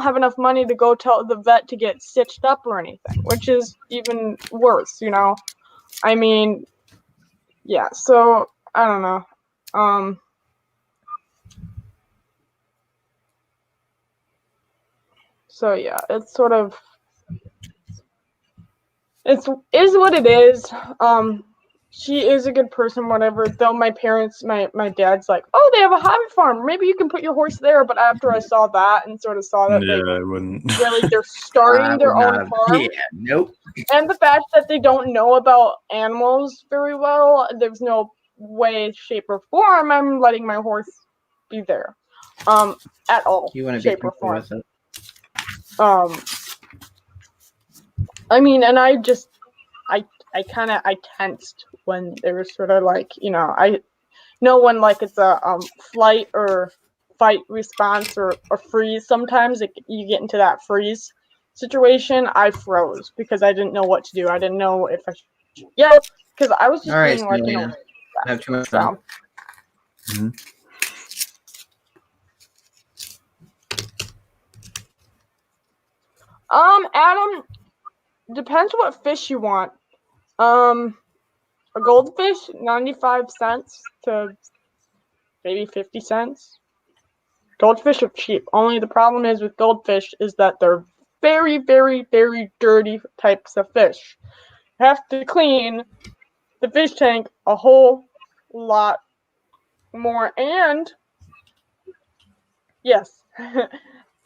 have enough money to go tell the vet to get stitched up or anything, which is even worse, you know? I mean, yeah, so I don't know. So yeah, it's sort of is what it is. She is a good person, whatever. Though my parents, my dad's like, oh, they have a hobby farm. Maybe you can put your horse there. But after I saw that and sort of saw that I wouldn't. they're starting their own farm. Yeah, nope. And the fact that they don't know about animals very well, there's no way, shape, or form I'm letting my horse be there. At all. You want to shape be or form. with it? I mean, and I tensed when they were sort of like, you know, I know when like it's a flight or fight response or freeze. Sometimes you get into that freeze situation. I froze because I didn't know what to do. I didn't know if I should yell because I was just being like, you know, have too much fun. Mm-hmm. Adam, depends what fish you want. A goldfish, 95 cents to maybe 50 cents. Goldfish are cheap. Only the problem is with goldfish is that they're very, very, very dirty types of fish. You have to clean the fish tank a whole lot more. And yes,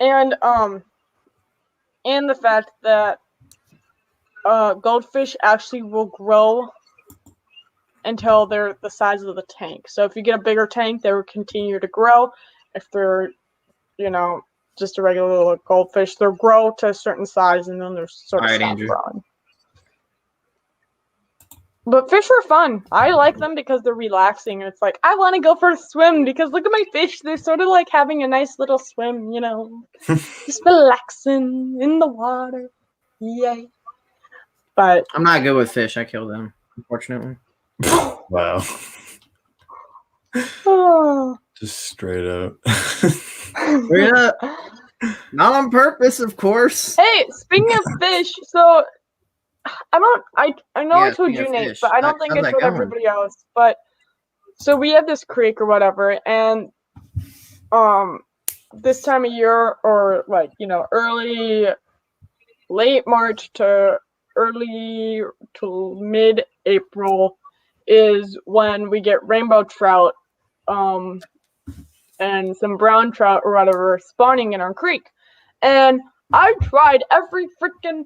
and the fact that goldfish actually will grow until they're the size of the tank. So if you get a bigger tank, they will continue to grow. If they're, you know, just a regular little goldfish, they'll grow to a certain size and then they're sort of stop growing. But fish are fun. I like them because they're relaxing. It's like, I want to go for a swim because look at my fish. They're sort of like having a nice little swim, just relaxing in the water. Yay. But I'm not good with fish. I kill them, unfortunately. Wow. oh. Just straight up. Yeah. Not on purpose, of course. Hey, speaking of fish, so I know Yeah, I told speaking you, of Nate, fish, but I don't think I how's that told going? everybody else. But so we have this creek or whatever, and this time of year, or like late March to early to mid April, is when we get rainbow trout, and some brown trout or whatever spawning in our creek, and I tried every freaking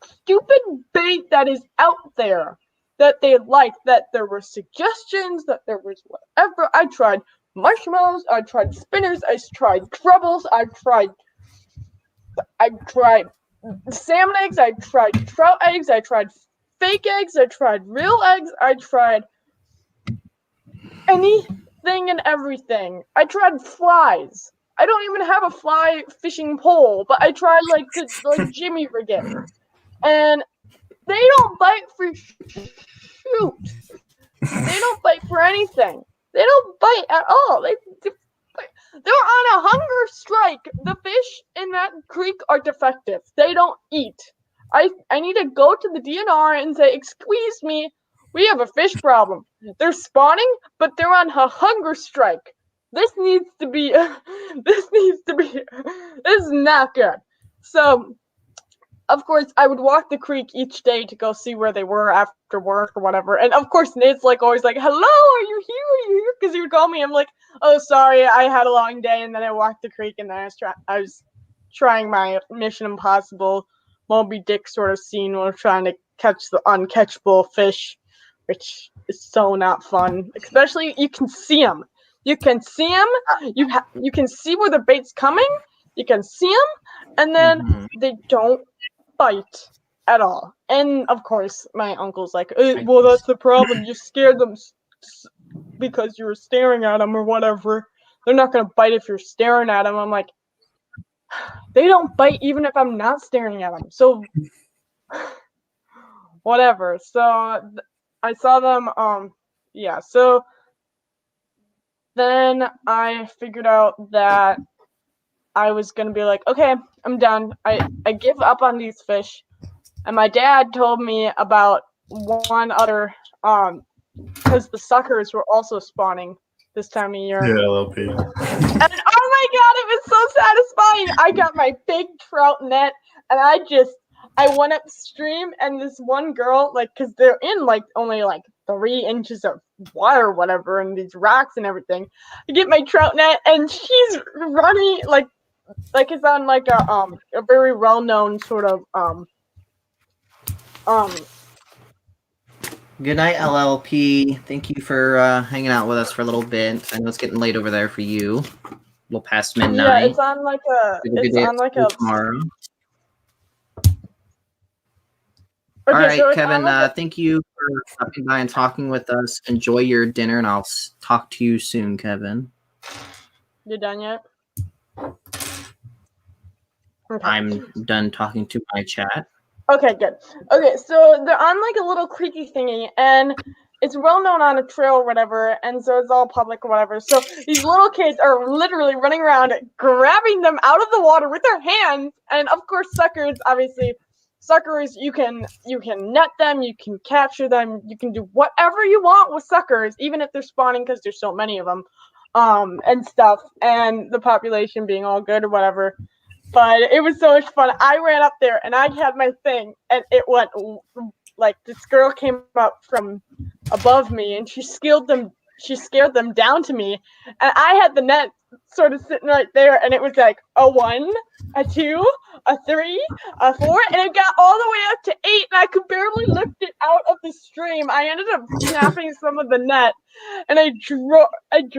stupid bait that is out there that they liked, that there were suggestions, that there was whatever. I tried marshmallows, I tried spinners, I tried trebles, I tried salmon eggs, I tried trout eggs, I tried fake eggs, I tried real eggs, I tried anything and everything. I tried flies. I don't even have a fly fishing pole, but I tried to jimmy rig it. And they don't bite for shoot. They don't bite for anything. They don't bite at all. They're on a hunger strike. The fish in that creek are defective. They don't eat. I need to go to the DNR and say, excuse me, we have a fish problem. They're spawning, but they're on a hunger strike. This is not good. So, of course, I would walk the creek each day to go see where they were after work or whatever. And of course, Nate's always like, hello, are you here? Because he would call me. I'm like, oh, sorry, I had a long day. And then I walked the creek, and then I was trying my Mission Impossible Moby Dick sort of scene where I'm trying to catch the uncatchable fish, which is so not fun. Especially, you can see them. You can see them. You can see where the bait's coming. You can see them. And then they don't bite at all. And of course, my uncle's like, well, that's the problem. You scared them because you were staring at them or whatever. They're not going to bite if you're staring at them. I'm like, they don't bite even if I'm not staring at them. So, whatever. So, I saw them, yeah. So, then I figured out that I was going to be like, okay, I'm done. I give up on these fish. And my dad told me about one other, because the suckers were also spawning this time of year. Yeah, LLP. And oh my god, it was so satisfying. I got my big trout net, and I went upstream, and this one girl, because they're in only 3 inches of water or whatever, and these rocks and everything. I get my trout net, and she's running like it's on a very well-known sort of Good night, LLP. Thank you for hanging out with us for a little bit. I know it's getting late over there for you. A little past midnight. Yeah, it's on tomorrow. Okay, all right, so Kevin. Thank you for stopping by and talking with us. Enjoy your dinner, and I'll talk to you soon, Kevin. You done yet? Okay. I'm done talking to my chat. Okay, good. Okay, so they're on a little creaky thingy, and it's well known on a trail or whatever, and so it's all public or whatever. So these little kids are literally running around, grabbing them out of the water with their hands, and of course, suckers, you can net them, you can capture them, you can do whatever you want with suckers, even if they're spawning because there's so many of them, and stuff, and the population being all good or whatever. But it was so much fun. I ran up there and I had my thing, and it went this girl came up from above me, and she scared them down to me, and I had the net sort of sitting right there, and it was like a 1, a 2, a 3, a 4, and it got all the way up to 8, and I could barely lift it out of the stream. I ended up snapping some of the net, and I dragged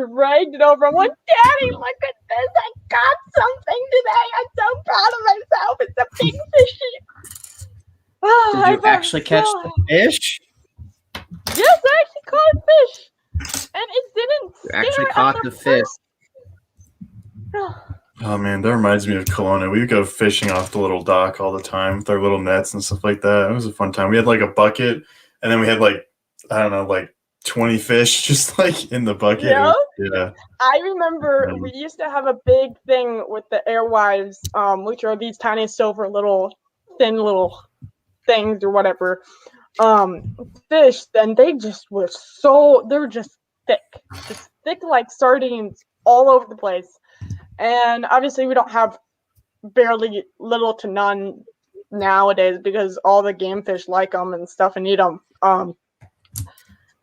it over. I'm like, Daddy, look at this! I got something today. I'm so proud of myself. It's a big fishy. Did you actually catch the fish? caught a fish, and it didn't You actually scare caught at the fish. Oh man, that reminds me of Kelowna. We would go fishing off the little dock all the time with our little nets and stuff like that. It was a fun time. We had like a bucket, and then we had like, I don't know, like 20 fish just like in the bucket. Yeah. Yeah. I remember we used to have a big thing with the airwives, which are these tiny silver thin little things or whatever, fish. Then they were just thick like sardines all over the place. And obviously we don't have barely little to none nowadays because all the game fish like them and stuff and eat them,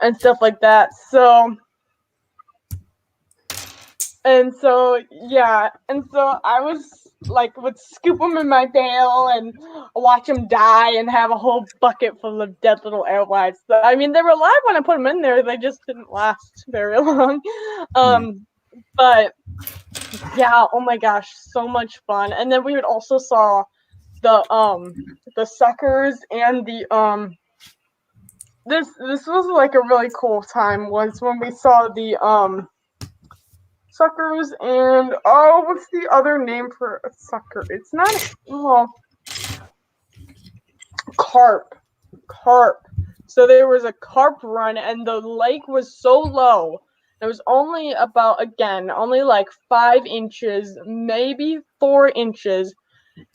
and stuff like that. So I was like, would scoop them in my tail and watch them die and have a whole bucket full of dead little airwives. I mean, they were alive when I put them in there. They just didn't last very long. But yeah, oh my gosh, so much fun. And then we would also saw the suckers and the this was like a really cool time was when we saw the suckers and what's the other name for a sucker? It's not carp. So there was a carp run and the lake was so low. It was only only like 5 inches, maybe 4 inches,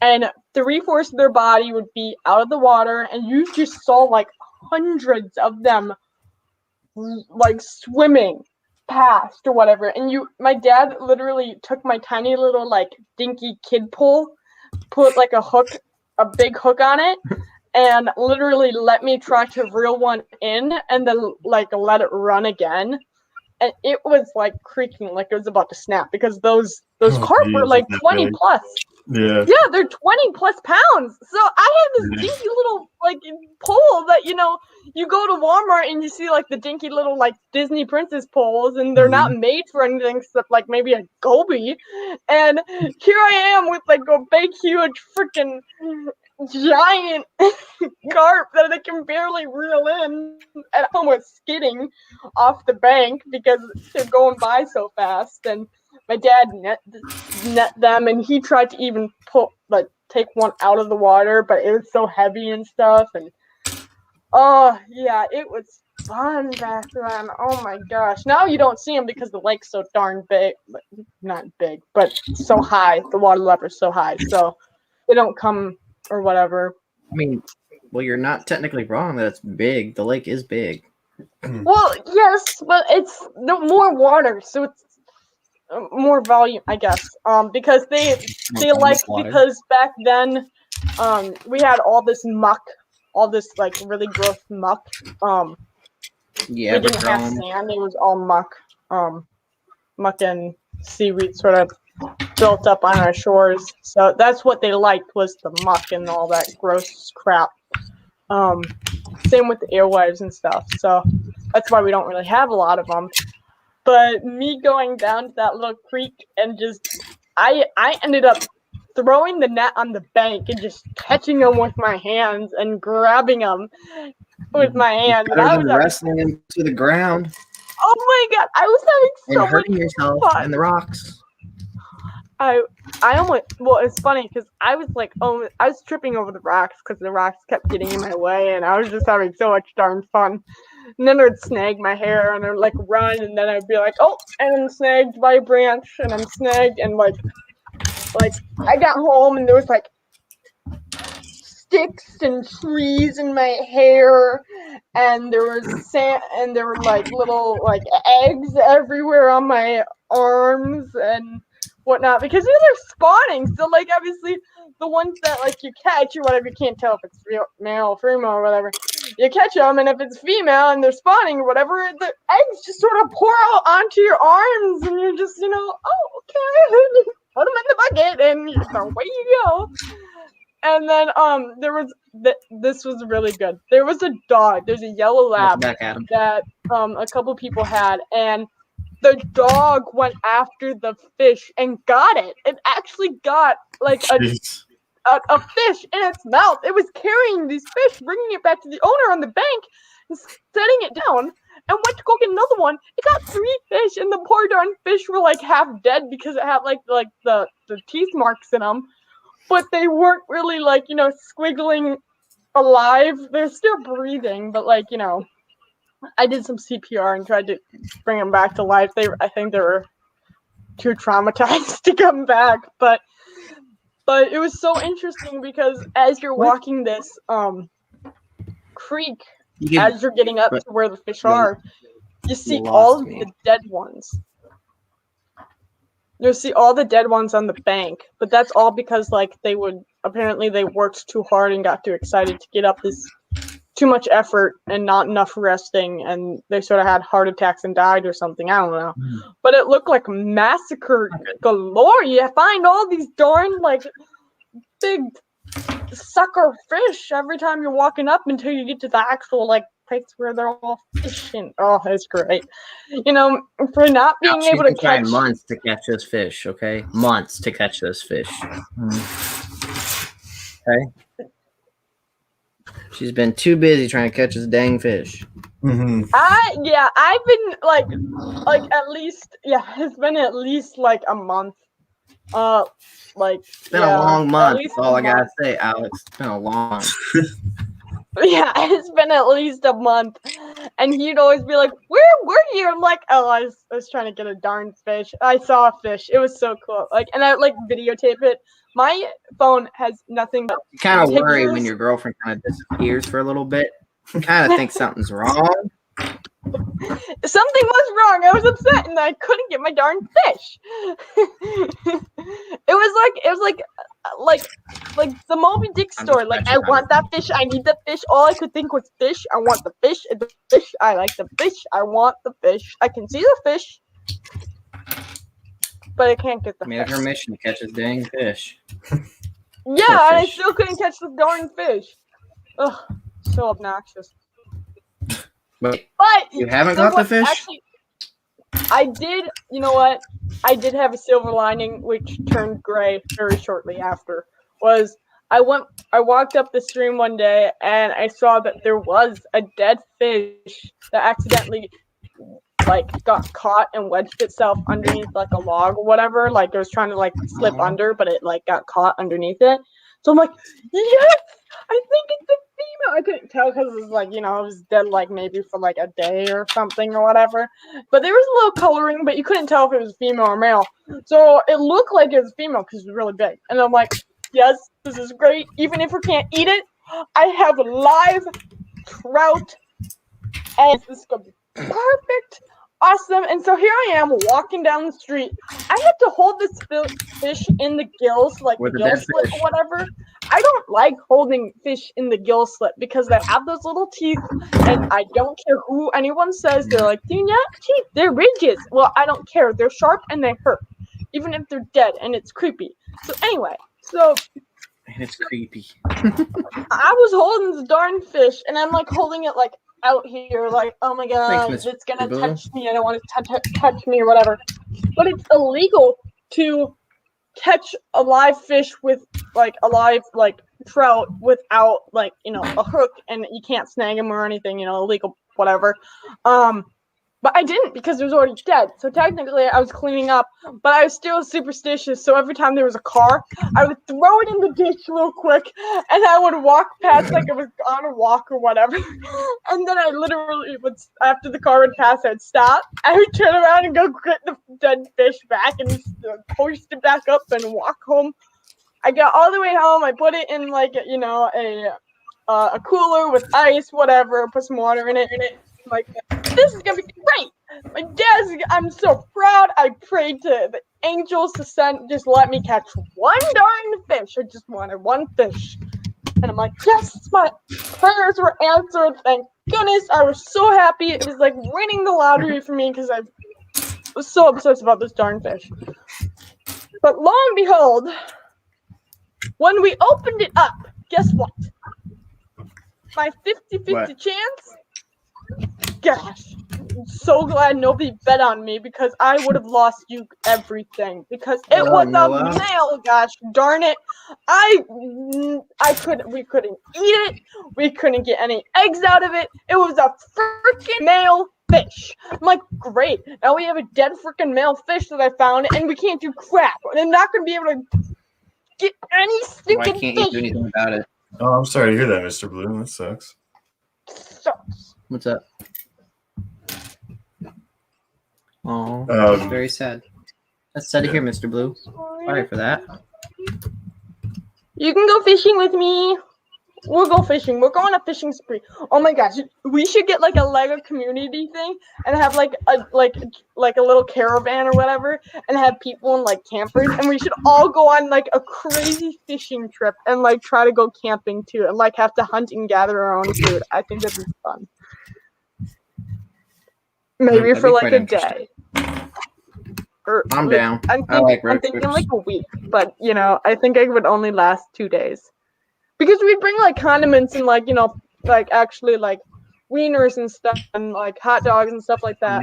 and 3/4 of their body would be out of the water, and you just saw like hundreds of them like swimming past or whatever. And my dad literally took my tiny little like dinky kid pole, put like a big hook on it, and literally let me try to reel one in and then like let it run again. And it was like creaking like it was about to snap because those carp were like 20 plus. Yeah. Yeah, they're 20 plus pounds. So I had this dinky little like pole that you go to Walmart and you see like the dinky little like Disney princess poles, and they're not made for anything except like maybe a goby. And here I am with like a big huge freaking giant carp that I can barely reel in, and I'm almost skidding off the bank because they're going by so fast. And my dad net them, and he tried to even take one out of the water, but it was so heavy and stuff. And oh yeah, it was fun back then. Oh my gosh! Now you don't see them because the lake's so darn big, but not big, but so high. The water level's so high, so they don't come or whatever. I mean, well, you're not technically wrong that it's big. The lake is big. Well, yes, but it's more water, so it's more volume, I guess. Because they because back then, we had all this muck, all this like really gross muck. Yeah, we didn't have sand; it was all muck, muck and seaweed sort of built up on our shores. So that's what they liked, was the muck and all that gross crap. Same with the airwaves and stuff. So that's why we don't really have a lot of them. But me going down to that little creek and I ended up throwing the net on the bank and just catching them with my hands and grabbing them with my hands. And I was wrestling them to the ground. Oh my god! I was having so and hurting much yourself fun. in the rocks. I almost, well, it's funny because I was like, I was tripping over the rocks because the rocks kept getting in my way, and I was just having so much darn fun. And then I'd snag my hair and I'd like run, and then I'd be like, oh, and I'm snagged by a branch, and I'm snagged, and like I got home and there was like sticks and trees in my hair, and there was sand, and there were like little like eggs everywhere on my arms and whatnot, because these are spawning. So like obviously the ones that like you catch or whatever, you can't tell if it's real male or female or whatever. You catch them, and if it's female and they're spawning or whatever, the eggs just sort of pour out onto your arms, and you're just oh, okay, put them in the bucket and away you go. And then there was this was really good. There was a dog. There's a yellow lab that a couple people had, and the dog went after the fish and got it. It actually got like a fish in its mouth. It was carrying these fish, bringing it back to the owner on the bank, and setting it down. and went to go get another one. It got 3 fish, and the poor darn fish were like half dead because it had like the teeth marks in them, but they weren't really like squiggling alive. They're still breathing, but like I did some CPR and tried to bring them back to life. I think they were too traumatized to come back, but it was so interesting because as you're walking this creek, as you're getting up to where the fish are, you see all of the dead ones. You'll see all the dead ones on the bank, but that's all because like they worked too hard and got too excited to get up this too much effort and not enough resting, and they sort of had heart attacks and died or something. I don't know. But it looked like massacre galore. You find all these darn like big sucker fish every time you're walking up until you get to the actual like place where they're all fishing. Oh, it's great. For not being able to catch months to catch those fish, okay? Months to catch those fish. Okay. She's been too busy trying to catch this dang fish. Mm-hmm. I've been like at least it's been at least like a month. It's been a long month. That's all I gotta say, Alex. It's been a long. Yeah, it's been at least a month, and he'd always be like, "Where were you?" I'm like, "Oh, I was trying to get a darn fish. I saw a fish. It was so cool." Like, and I like videotape it. My phone has nothing but you kind of worry when your girlfriend kind of disappears for a little bit. You kind of think something's wrong. Something was wrong. I was upset, and I couldn't get my darn fish. It was like the Moby Dick story. Like, I want that fish. I need the fish. All I could think was fish. I want the fish. The fish. I like the fish. I want the fish. I can see the fish, but I can't get the fish. Made her mission to catch this dang fish. Yeah, and I still couldn't catch the darn fish. Ugh, so obnoxious. But you haven't caught the fish? Actually, I did. You know what? I did have a silver lining, which turned gray very shortly after. I walked up the stream one day and I saw that there was a dead fish that accidentally got caught and wedged itself underneath like a log or whatever. Like it was trying to slip under, but it got caught underneath it. So I'm like, yes, I think it's a female. I couldn't tell because it was it was dead maybe for a day or something or whatever. But there was a little coloring, but you couldn't tell if it was female or male. So it looked like it was female because it was really big. And I'm like, yes, this is great. Even if we can't eat it, I have a live trout, and this is gonna be perfect. Awesome. And so here I am walking down the street. I had to hold this fish in the gills, the gill slit or whatever. I don't like holding fish in the gill slit because they have those little teeth, and I don't care who anyone says. They're like, do not teeth, they're ridges. Well, I don't care. They're sharp and they hurt, even if they're dead, and it's creepy. So anyway, and it's creepy. I was holding this darn fish, and I'm holding it out here, oh my god, it's gonna touch me. I don't want it to touch me or whatever. But it's illegal to catch a live fish with a live trout without a hook, and you can't snag them or anything. Illegal, whatever. But I didn't because it was already dead. So technically I was cleaning up, but I was still superstitious. So every time there was a car, I would throw it in the ditch real quick, and I would walk past like I was on a walk or whatever. And then I literally would, after the car would pass, I'd stop. I would turn around and go get the dead fish back and hoist it back up and walk home. I got all the way home. I put it in a cooler with ice, whatever. Put some water in it. This is gonna be great. My dad's. I'm so proud. I prayed to the angels to just let me catch one darn fish. I just wanted one fish, and I'm like, yes, my prayers were answered. Thank goodness. I was so happy. It was like winning the lottery for me because I was so obsessed about this darn fish. But lo and behold, when we opened it up, guess what? My 50-50 chance. Gosh, I'm so glad nobody bet on me because I would have lost you everything because it was a male. Gosh darn it! We couldn't eat it. We couldn't get any eggs out of it. It was a freaking male fish. I'm like, great. Now we have a dead freaking male fish that I found, and we can't do crap. And I'm not going to be able to get any stupid Why can't you do anything about it? Oh, I'm sorry to hear that, Mr. Blue. That sucks. Sucks. What's up? Oh, Um, that's very sad. That's sad to yeah. hear, Mr. Blue. Sorry for that. You can go fishing with me. We'll go fishing. We're going on a fishing spree. Oh my gosh, we should get like a Lego community thing and have like a little caravan or whatever, and have people in like campers, and we should all go on like a crazy fishing trip and like try to go camping too, and like have to hunt and gather our own food. I think that'd be fun. Maybe That'd for be like quite a interesting. day. Or I'm like, down. I'm I like road thinking trips. like a week, but you know, I think it would only last 2 days. Because we bring like condiments and like, you know, like actually like wieners and stuff and like hot dogs and stuff like that.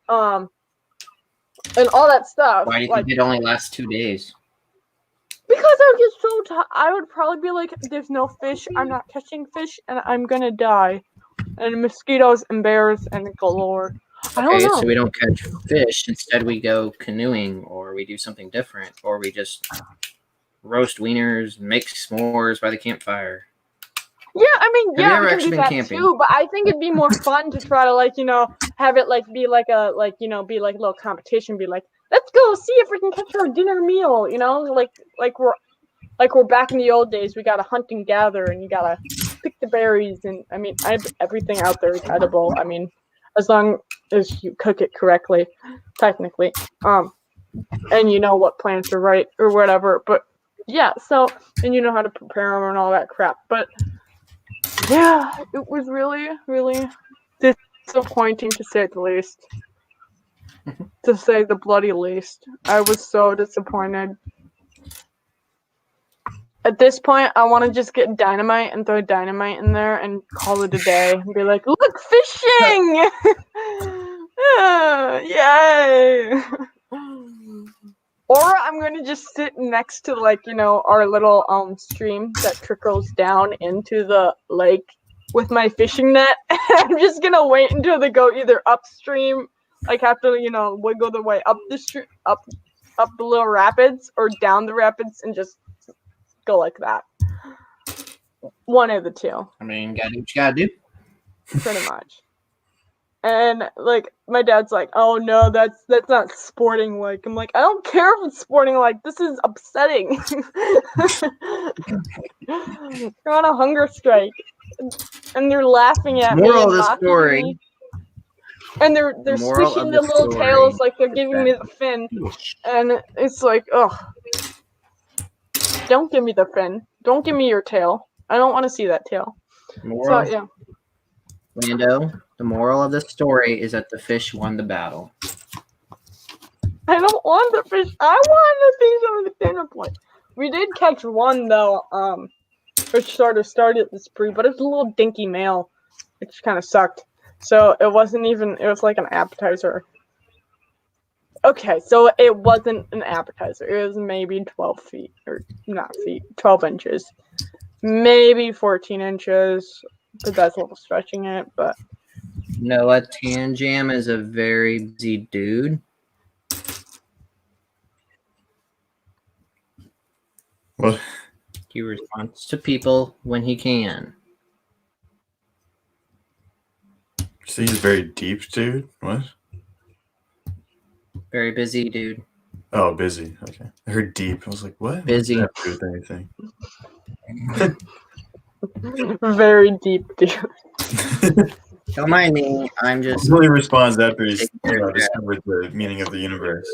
And all that stuff. Why do you like, think it only lasts 2 days? because I would get so tired. I would probably be like, there's no fish, I'm not catching fish, and I'm gonna die. And mosquitoes and bears and galore. I don't Okay, know. so we don't catch fish. Instead, we go canoeing, or we do something different, or we just roast wieners, make s'mores by the campfire. Yeah, I mean, Have you yeah, ever we can actually do been that camping? too. But I think it'd be more fun to try to like, you know, have it like be like a like, you know, be like a little competition. Be like, let's go see if we can catch our dinner meal. You know, like we're back in the old days. We gotta hunt and gather, and you gotta pick the berries. And I mean, everything out there is edible. I mean, as long as you cook it correctly, technically, and you know what plants are right or whatever. But yeah, so and you know how to prepare them and all that crap. But yeah, it was really, really disappointing to say the least. To say the bloody least. I was so disappointed. At this point, I want to just get dynamite and throw dynamite in there and call it a day. And be like, look, fishing! Yay! Or I'm going to just sit next to, like, you know, our little stream that trickles down into the lake with my fishing net. I'm just going to wait until they go either upstream, like have to, you know, wiggle their way up the stream, up the little rapids, or down the rapids and just go like that. One of the two. I mean, gotta do what you gotta do. Pretty much. And like my dad's like, oh no, that's not sporting like. I'm like, I don't care if it's sporting like, this is upsetting. You're on a hunger strike. And they're laughing at me Moral and of the mocking story. me. And they're Moral squishing of the the little story tails like they're is giving me that- the fin. And it's like, ugh. Don't give me the fin. Don't give me your tail. I don't want to see that tail. Moral, So yeah. Lando, the moral of the story is that the fish won the battle. I don't want the fish. I want the things on the dinner plate. We did catch one though, which sort of started the spree, but it's a little dinky male, which kind of sucked. So it wasn't even. It was like an appetizer. Okay, so it wasn't an appetizer. It was maybe 12 feet, or not feet, 12 inches, maybe 14 inches. But that's a little stretching it. But Noah Tanjam is a very busy dude. What? He responds to people when he can. See, he's very deep, dude. What? Very busy dude. Oh, busy. Okay. I heard deep. I was like, what? Busy. What does that have to do with anything? very deep, dude. Don't mind me. I'm just. He only responds after he's Taking care of that. discovered the meaning of the universe.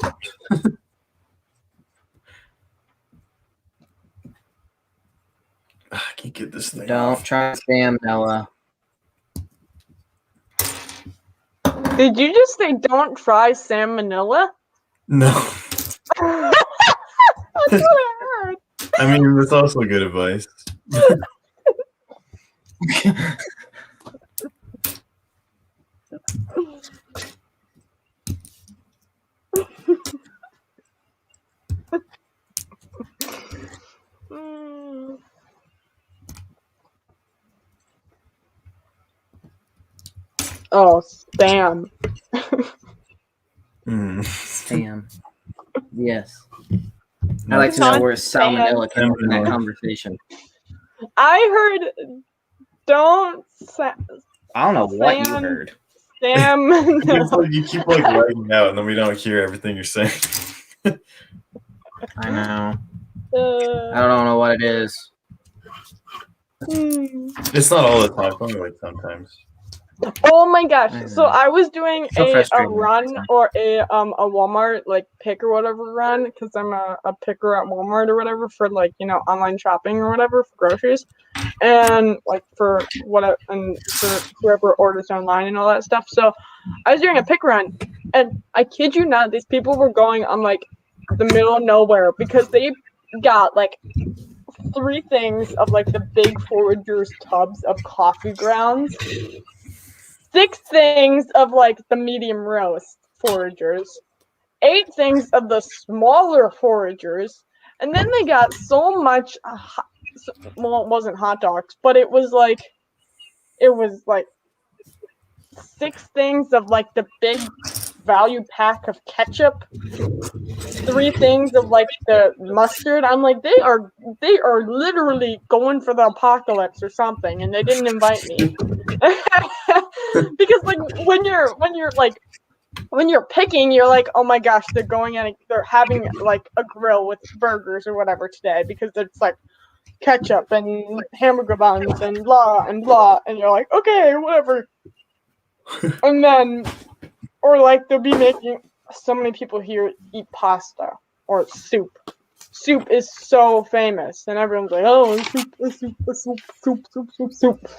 I can't get this thing Don't off. try to spam, Noah. Did you just say don't try salmonella? No. That's what I heard. I mean, that's also good advice. Oh, spam. Spam. Yes. I'd No, like to know Not where salmonella came up in that Salmonella. conversation. I heard don't I don't know what you Sam- heard. Sam. It's like you keep like writing out, and then we don't hear everything you're saying. I know. I don't know what it is. It's not all the time. It's only like sometimes. Oh my gosh! I So know. I was doing So a frustrating. run or a Walmart like pick or whatever run because I'm a picker at Walmart or whatever for like online shopping or whatever for groceries, and like for whatever and for whoever orders online and all that stuff. So I was doing a pick run, and I kid you not, these people were going on like the middle of nowhere because they got like 3 things of like the big foragers tubs of coffee grounds, 6 things of like the medium roast foragers, 8 things of the smaller foragers, and then they got so much. Well, it wasn't hot dogs, but it was like 6 things of like the big value pack of ketchup, 3 things of like the mustard. I'm like, they are literally going for the apocalypse or something, and they didn't invite me. Because like when you're picking, you're like, oh my gosh, they're having like a grill with burgers or whatever today because it's like ketchup and hamburger buns and blah, and you're like, okay, whatever. And then, or like they'll be making, so many people here eat pasta or soup. Soup is so famous, and everyone's like, oh, soup.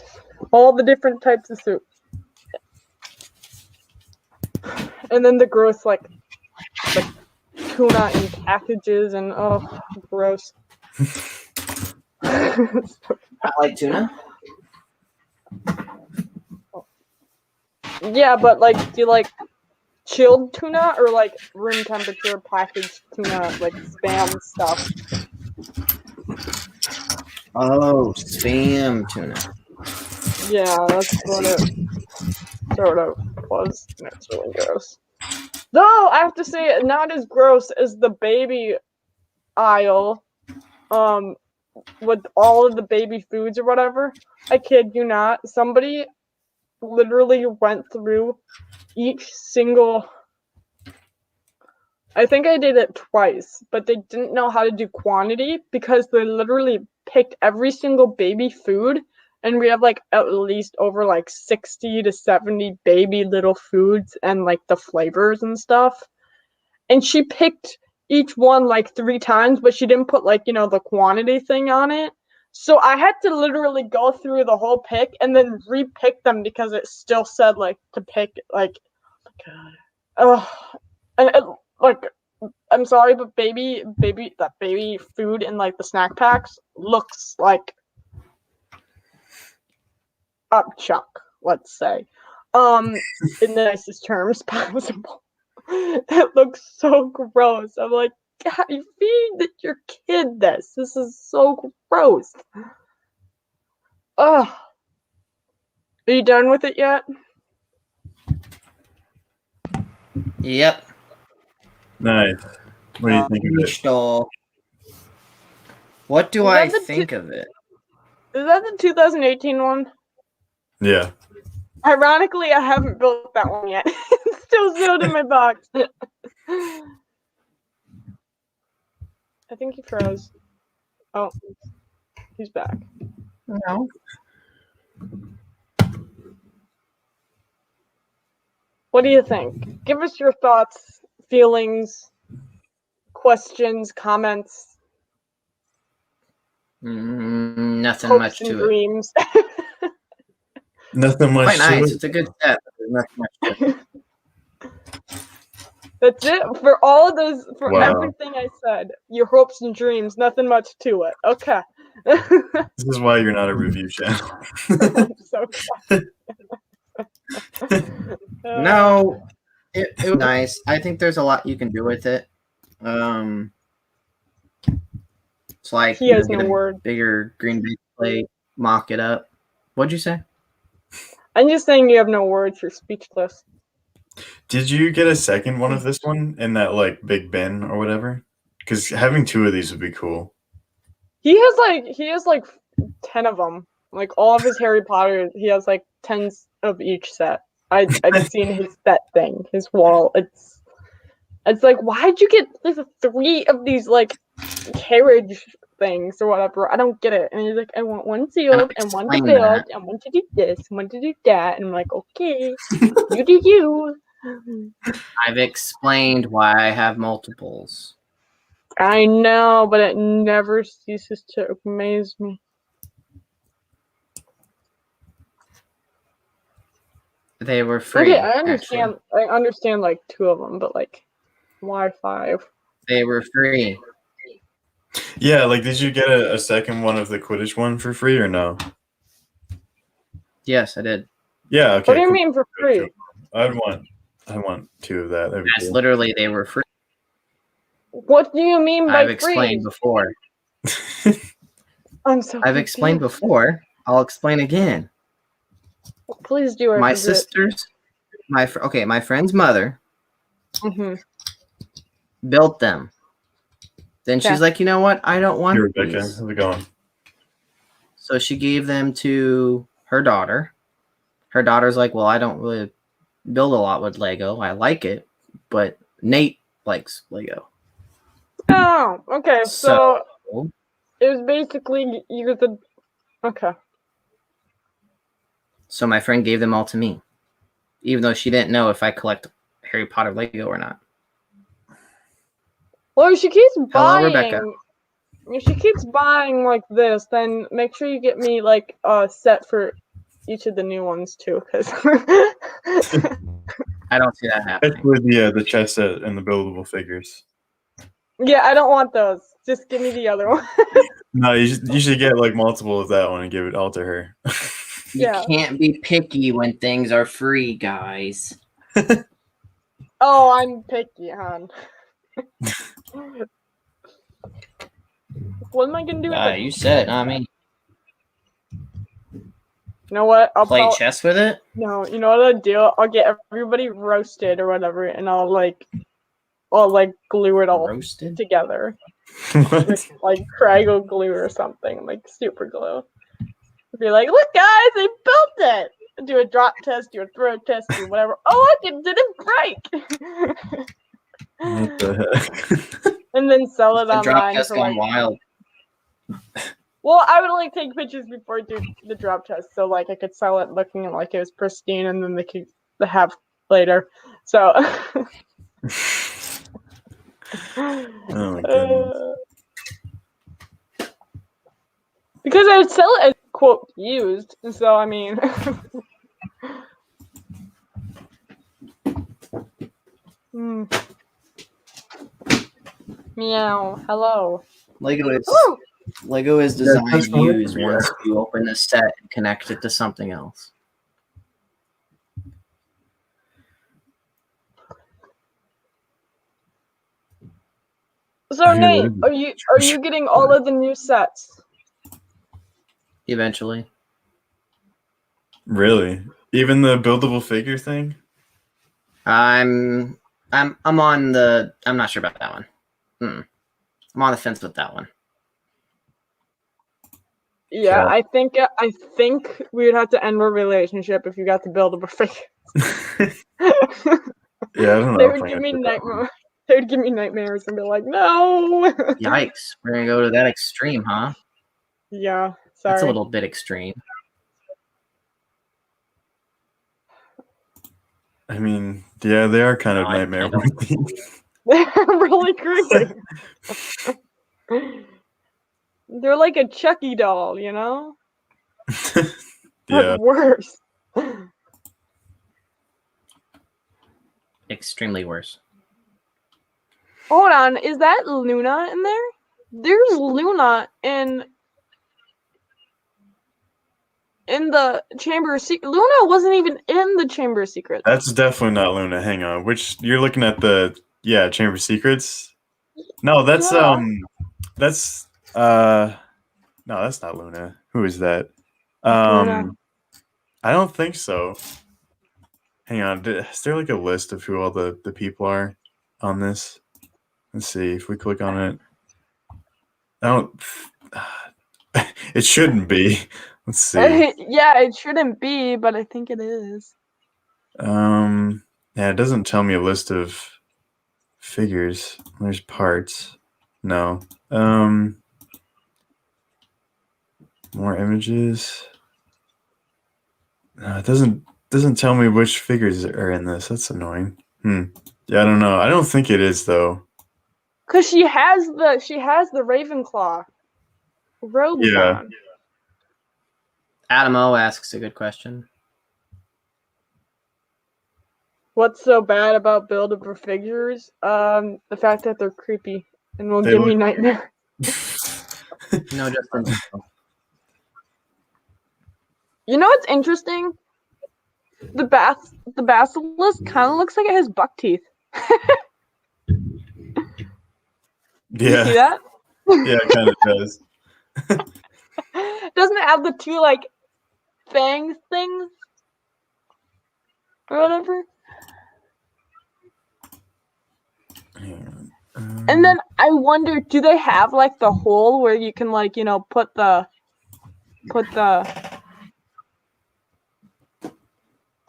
All the different types of soup. And then the gross, like tuna in packages, and oh, gross. I like tuna. Yeah, but like, do you like chilled tuna or like room temperature packaged tuna, like Spam stuff? Oh, Spam tuna. Yeah, that's what it sort of was. And it's really gross. Though I have to say, not as gross as the baby aisle, with all of the baby foods or whatever. I kid you not. Somebody literally went through each single. I think I did it twice, but they didn't know how to do quantity because they literally picked every single baby food, and we have like at least over like 60 to 70 baby little foods and like the flavors and stuff. And she picked each one like 3 times, but she didn't put like, the quantity thing on it. So I had to literally go through the whole pick and then re-pick them because it still said like to pick like, oh, and like, I'm sorry, but that baby food in like the snack packs looks like upchuck, let's say, in the nicest terms possible. It looks so gross. I'm like, God, you feed your kid this. This is so gross. Ugh. Are you done with it yet? Yep. Nice. What do you think of it? What do Is I that the think of it? Is that the 2018 one? Yeah. Ironically, I haven't built that one yet. It's still sealed in my box. I think he froze. Oh, he's back. No. What do you think? Give us your thoughts, feelings, questions, comments, Nothing hopes, much and to dreams. Nothing much Quite nice. to It's a good step. There's nothing much to it. That's it for all of those, for Wow. everything I said. Your hopes and dreams, nothing much to it. Okay. This is why you're not a review channel. So No, it was nice. I think there's a lot you can do with it. It's like he has get no a word. bigger green base plate, mock it up. What'd you say? I'm just saying you have no words. You're speechless. Did you get a second one of this one in that like big bin or whatever? Because having 2 of these would be cool. He has like 10 of them. Like all of his Harry Potter, he has like 10 of each set. I've seen his set thing, his wall. It's like, why'd you get like 3 of these like carriage things or whatever? I don't get it. And he's like, I want one sealed and one to Explain build that. and one to do this and one to do that. And I'm like, okay, you do you. I've explained why I have multiples. I know, but it never ceases to amaze me. They were free. Okay, I understand. Actually. I understand like 2 of them, but like, why 5? They were free. Yeah, like did you get a second one of the Quidditch one for free or no? Yes, I did. Yeah, okay. What do you cool. mean for free? I want 2 of that. That'd be That's cool. literally they were free. What do you mean by I've explained free? before. I'm so I've explained confused. before. I'll explain again. Please do. My sisters, my friend's mother Mm-hmm. built them. Then Okay. she's like, you know what? I don't want Here, Rebecca, these. how's it going? So she gave them to her daughter. Her daughter's like, well, I don't really build a lot with Lego. I like it, but Nate likes Lego. Oh, okay. So So it was basically you get the. Okay. So my friend gave them all to me, even though she didn't know if I collect Harry Potter Lego or not. Well, if she keeps Hello, buying. Rebecca. If she keeps buying like this, then make sure you get me like a set for each of the new ones too, because. I don't see that happening. Especially the chess set and the buildable figures. Yeah, I don't want those. Just give me the other one. No, you should get like multiple of that one and give it all to her. You Yeah. can't be picky when things are free, guys. Oh, I'm picky, hon. What am I gonna do with it? You said it, not me. You know what? I'll Play chess with it? No, you know what I'll do? I'll get everybody roasted or whatever, and I'll glue it all Roasted? together What? with like Craggle glue or something, like super glue. Be like, look, guys, I built it. Do a drop test, do a throw test, do whatever. Oh, look, it didn't break. What the heck? And then sell it The drop online test for gone like. wild. Well, I would like take pictures before I do the drop test, so like I could sell it looking like it was pristine, and then they could have later. So. Oh my goodness. Because I would sell it as quote used, so I mean. Meow. Hello. Lego is designed that's to fine. use once you open the set and connect it to something else. So Nate, are you getting all of the new sets? Eventually. Really? Even the buildable figure thing? I'm not sure about that one. I'm on the fence with that one. Yeah, I think we would have to end our relationship if you got the buildable figure. Yeah, I don't know. They would give me nightmares. They would give me nightmares and be like, "No." Yikes! We're gonna go to that extreme, huh? Yeah, sorry. That's a little bit extreme. I mean, yeah, they are kind of No, I nightmare don't. worthy. They're really creepy. They're like a Chucky doll, you know? Yeah. But worse. Extremely worse. Hold on, is that Luna in there? There's Luna in the Chamber of Secrets. Luna wasn't even in the Chamber of Secrets. That's definitely not Luna. Hang on. Which you're looking at the Chamber of Secrets? No, that's Yeah. no, that's not Luna. Who is that? Luna. I don't think so. Hang on. Is there like a list of who all the people are on this? Let's see if we click on it. I don't. It shouldn't be. Let's see. Yeah, it shouldn't be, but I think it is. Yeah, it doesn't tell me a list of figures. There's parts. No. More images. No, it doesn't tell me which figures are in this. That's annoying. Yeah, I don't know. I don't think it is though. Cause she has the Ravenclaw robes Yeah. on. Adam O asks a good question. What's so bad about buildable figures? The fact that they're creepy and will They give me look- nightmares. No, Justin. You know what's interesting? The basilisk kind of looks like it has buck teeth. You see Yeah. that? Yeah, it kind of does. Doesn't it have the two like fangs things or whatever? Hang on. And then I wonder, do they have like the hole where you can like, you know, put the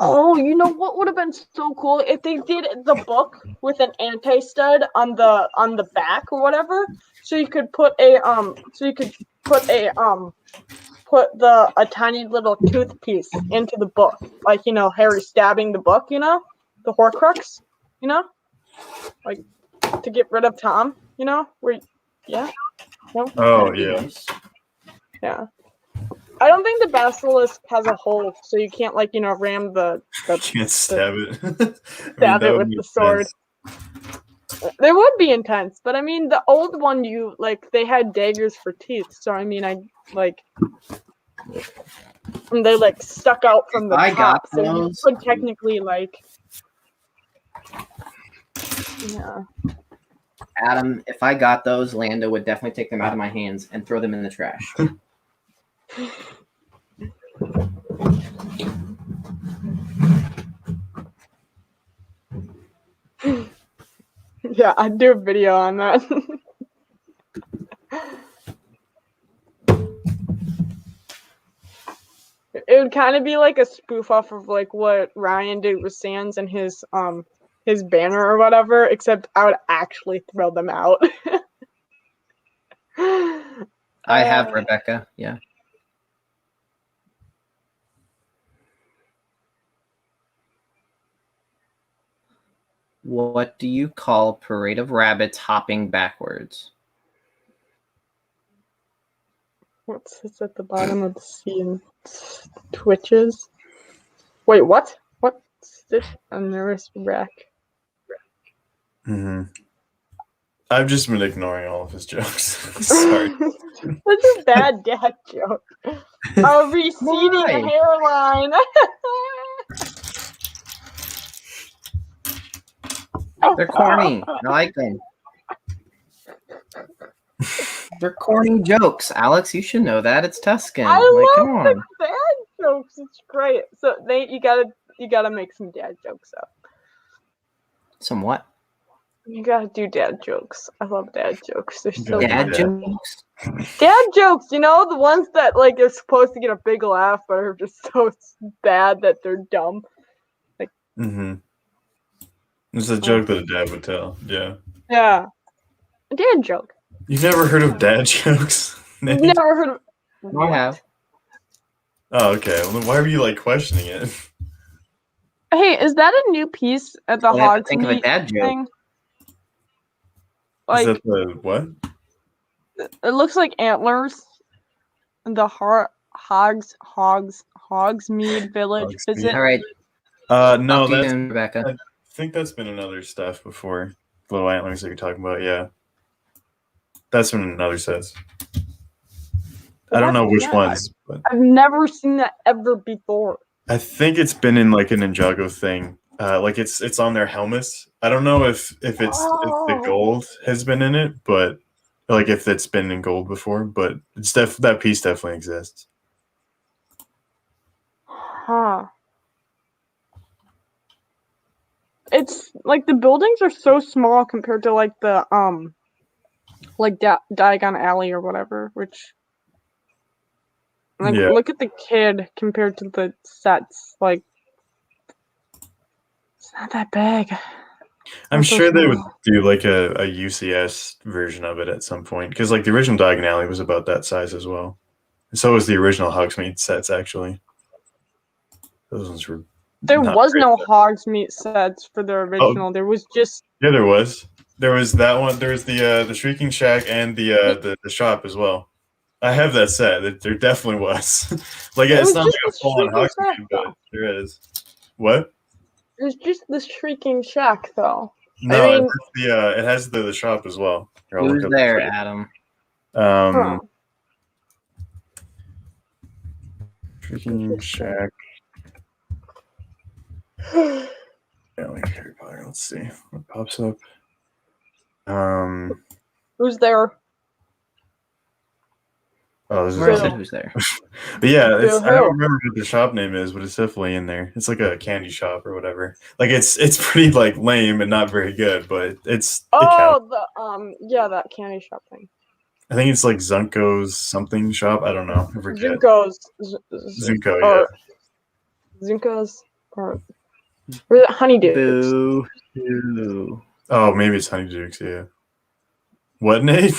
Oh, you know what would have been so cool if they did the book with an anti-stud on the back or whatever, so you could put a tiny little tooth piece into the book, like, you know, Harry stabbing the book, you know, the Horcrux, you know, like to get rid of Tom, you know, where, yeah, no, Oh That'd be yeah. nice. yeah. I don't think the basilisk has a hole, so you can't like, you know, ram the Can't stab it. stab it would with make the sword. sense. They would be intense, but I mean, the old one, you like they had daggers for teeth, so I mean, I like, and they like stuck out from the I got top, so you those. could technically like, yeah. Adam, if I got those, Lando would definitely take them out of my hands and throw them in the trash. Yeah, I'd do a video on that. It would kind of be like a spoof off of like what Ryan did with Sans and his banner or whatever, except I would actually throw them out. I have Rebecca. Yeah. What do you call a parade of rabbits hopping backwards? What sits at the bottom of the sea and twitches? Wait, what? What? Sit a nervous wreck. I've just been ignoring all of his jokes. Sorry. That's a bad dad joke. A receding Why? hairline. They're corny. I like them. They're corny jokes, Alex. You should know that. It's Tuscan. I Like, come love the on. dad jokes. It's great. So you gotta make some dad jokes up. Some what? You gotta do dad jokes. I love dad jokes. They're so Dad funny. jokes? Dad jokes, you know, the ones that like are supposed to get a big laugh but are just so bad that they're dumb. It's a joke that a dad would tell. Yeah. Yeah. A dad joke. You've never heard of dad jokes? You've Nate? never heard of I have. Oh, okay. Well, then why were you like questioning it? Hey, is that a new piece at the I have to Hogsmeade think of a dad joke. thing? Is Like, that the what? it looks like antlers. The Hogsmeade Village Hogsmeade. visit. All right. No, Talk to you that's. soon, Rebecca. I think that's been another stuff before. Little antlers that you're talking about, yeah. That's been another sets. I don't know which Yeah, ones, but I've never seen that ever before. I think it's been in like an Ninjago thing. Like it's on their helmets. I don't know if if the gold has been in it, but like if it's been in gold before, but it's that piece definitely exists. Huh. like the buildings are so small compared to like the like Diagon Alley or whatever. Which like look at the kid compared to the sets. Like it's not that big. I'm sure they would do like a UCS version of it at some point because like the original Diagon Alley was about that size as well. And so was the original Hogsmeade sets actually. Those ones were. There was no Hogsmeade sets for the original. Oh. There was just there was. There was that one. There was the Shrieking Shack and the shop as well. I have that set. There definitely was. Like it's not like a full on Hogsmeade, but there is. What? It was just the Shrieking Shack, though. No, I mean, it has the shop as well. Who's there, Adam? Shrieking Shack. Harry Potter. Let's see what pops up. Who's there? Oh, this is who's there. But yeah, I don't remember what the shop name is, but it's definitely in there. It's like a candy shop or whatever. Like it's pretty like lame and not very good, but it's. That candy shop thing. I think it's like Zunko's something shop. I don't know. I forget. Zunko, yeah. Zunko's or is it Honeydew? Boo. Oh, maybe it's Honeydukes, yeah. What, Nate?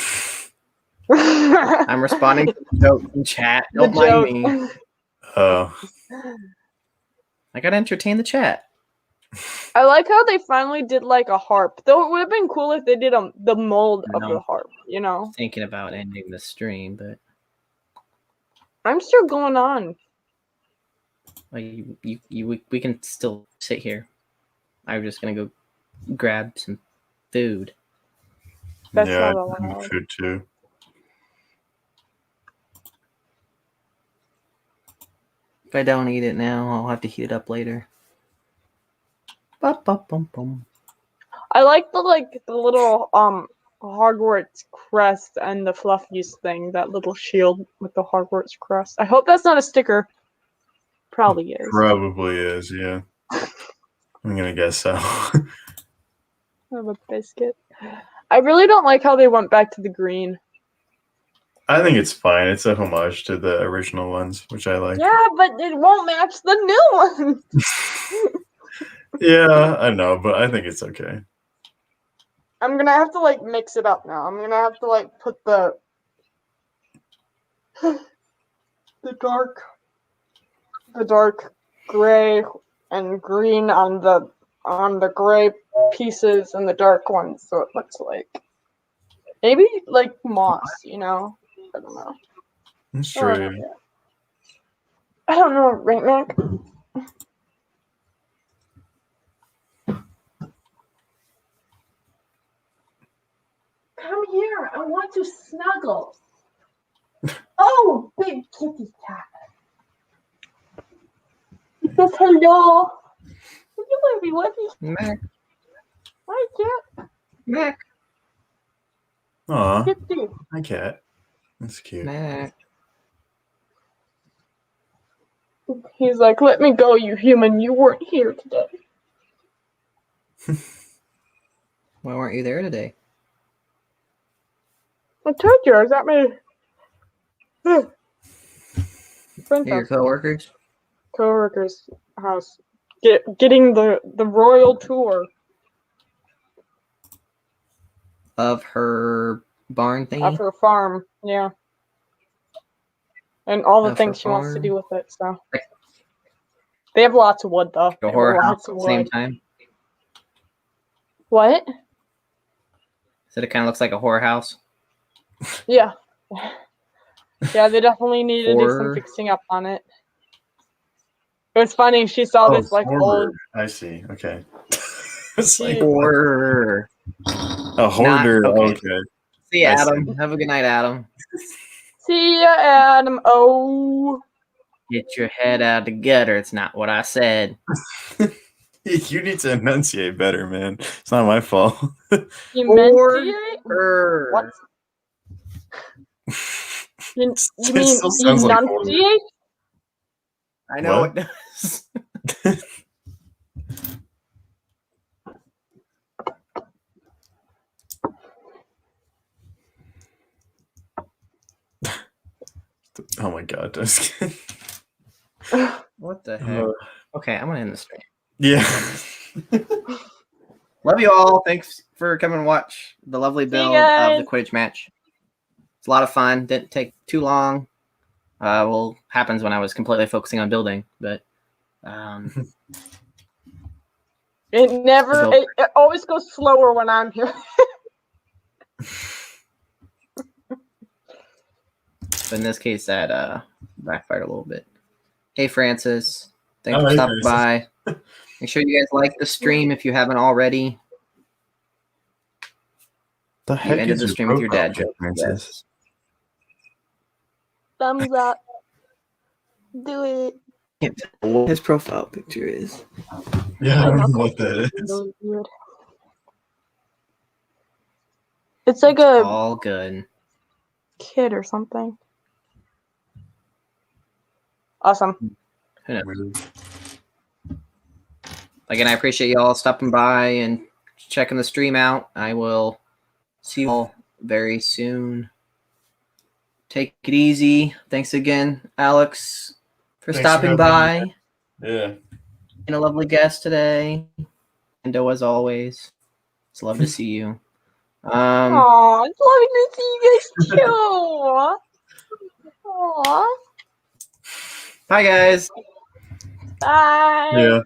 I'm responding to the joke in chat. Don't mind me. Oh. I gotta entertain the chat. I like how they finally did like a harp. Though it would have been cool if they did the mold of the harp, you know? Thinking about ending the stream, but I'm still going on. Like we can still sit here. I'm just gonna go grab some food. That's not allowed. Food too. If I don't eat it now, I'll have to heat it up later. Ba-ba-bum-bum. I like the little Hogwarts crest and the Fluffies thing, that little shield with the Hogwarts crest. I hope that's not a sticker. Probably is. Probably is, yeah. I'm gonna guess so. I have a biscuit. I really don't like how they went back to the green. I think it's fine. It's a homage to the original ones, which I like. Yeah, but it won't match the new ones. Yeah, I know, but I think it's okay. I'm gonna have to mix it up now. I'm gonna have to put the dark gray and green on the gray pieces and the dark ones, so it looks like maybe moss, you know? I don't know. That's true. I don't know, right, Mac? Come here, I want to snuggle. Oh, big kitty cat. He says hello. You baby, what is Mac? Hi, cat. Mac. Aw. Kitty. Hi, cat. That's cute. Mac. He's like, let me go, you human. You weren't here today. Why weren't you there today? I told you, I was at my friend's Your house. coworkers? House. Getting the royal tour. Of her barn thingy? Of her farm, yeah. And all the Of things her she wants to farm? do with it, so. They have lots of wood, though. The horror house at the same time? What? So it kind of looks like a horror house? Yeah. Yeah, they definitely need to do some Horror. fixing up on it. It was funny, she saw this horror. old... I see, okay. It's like Horror. a hoarder. Okay. See you, Adam. Have a good night, Adam. See ya, Adam. Oh. Get your head out of the gutter. It's not what I said. You need to enunciate better, man. It's not my fault. Enunciate? What? You mean enunciate? I know What? it does. god. Just kidding. What the heck? Okay, I'm gonna end the stream. Yeah. Love you all. Thanks for coming and watch the lovely build of the Quidditch match. It's a lot of fun. Didn't take too long. Well, happens when I was completely focusing on building, but it always goes slower when I'm here. But in this case, that backfired a little bit. Hey, Francis. Thanks Oh, for hey, stopping Francis. by. Make sure you guys like the stream if you haven't already. The You heck ended is the your stream with your profile dad pic, joke. Francis? Thumbs up. Do it. Can't tell what his profile picture is. Yeah, I don't know what that is. Really weird. It's like a All good. kid or something. Awesome. Again, I appreciate you all stopping by and checking the stream out. I will see you all very soon. Take it easy. Thanks again, Alex, for stopping by. Yeah. And a lovely guest today. And as always, it's love to see you. Aw, it's lovely to see you guys too. Aw. Bye, guys. Bye. Yeah.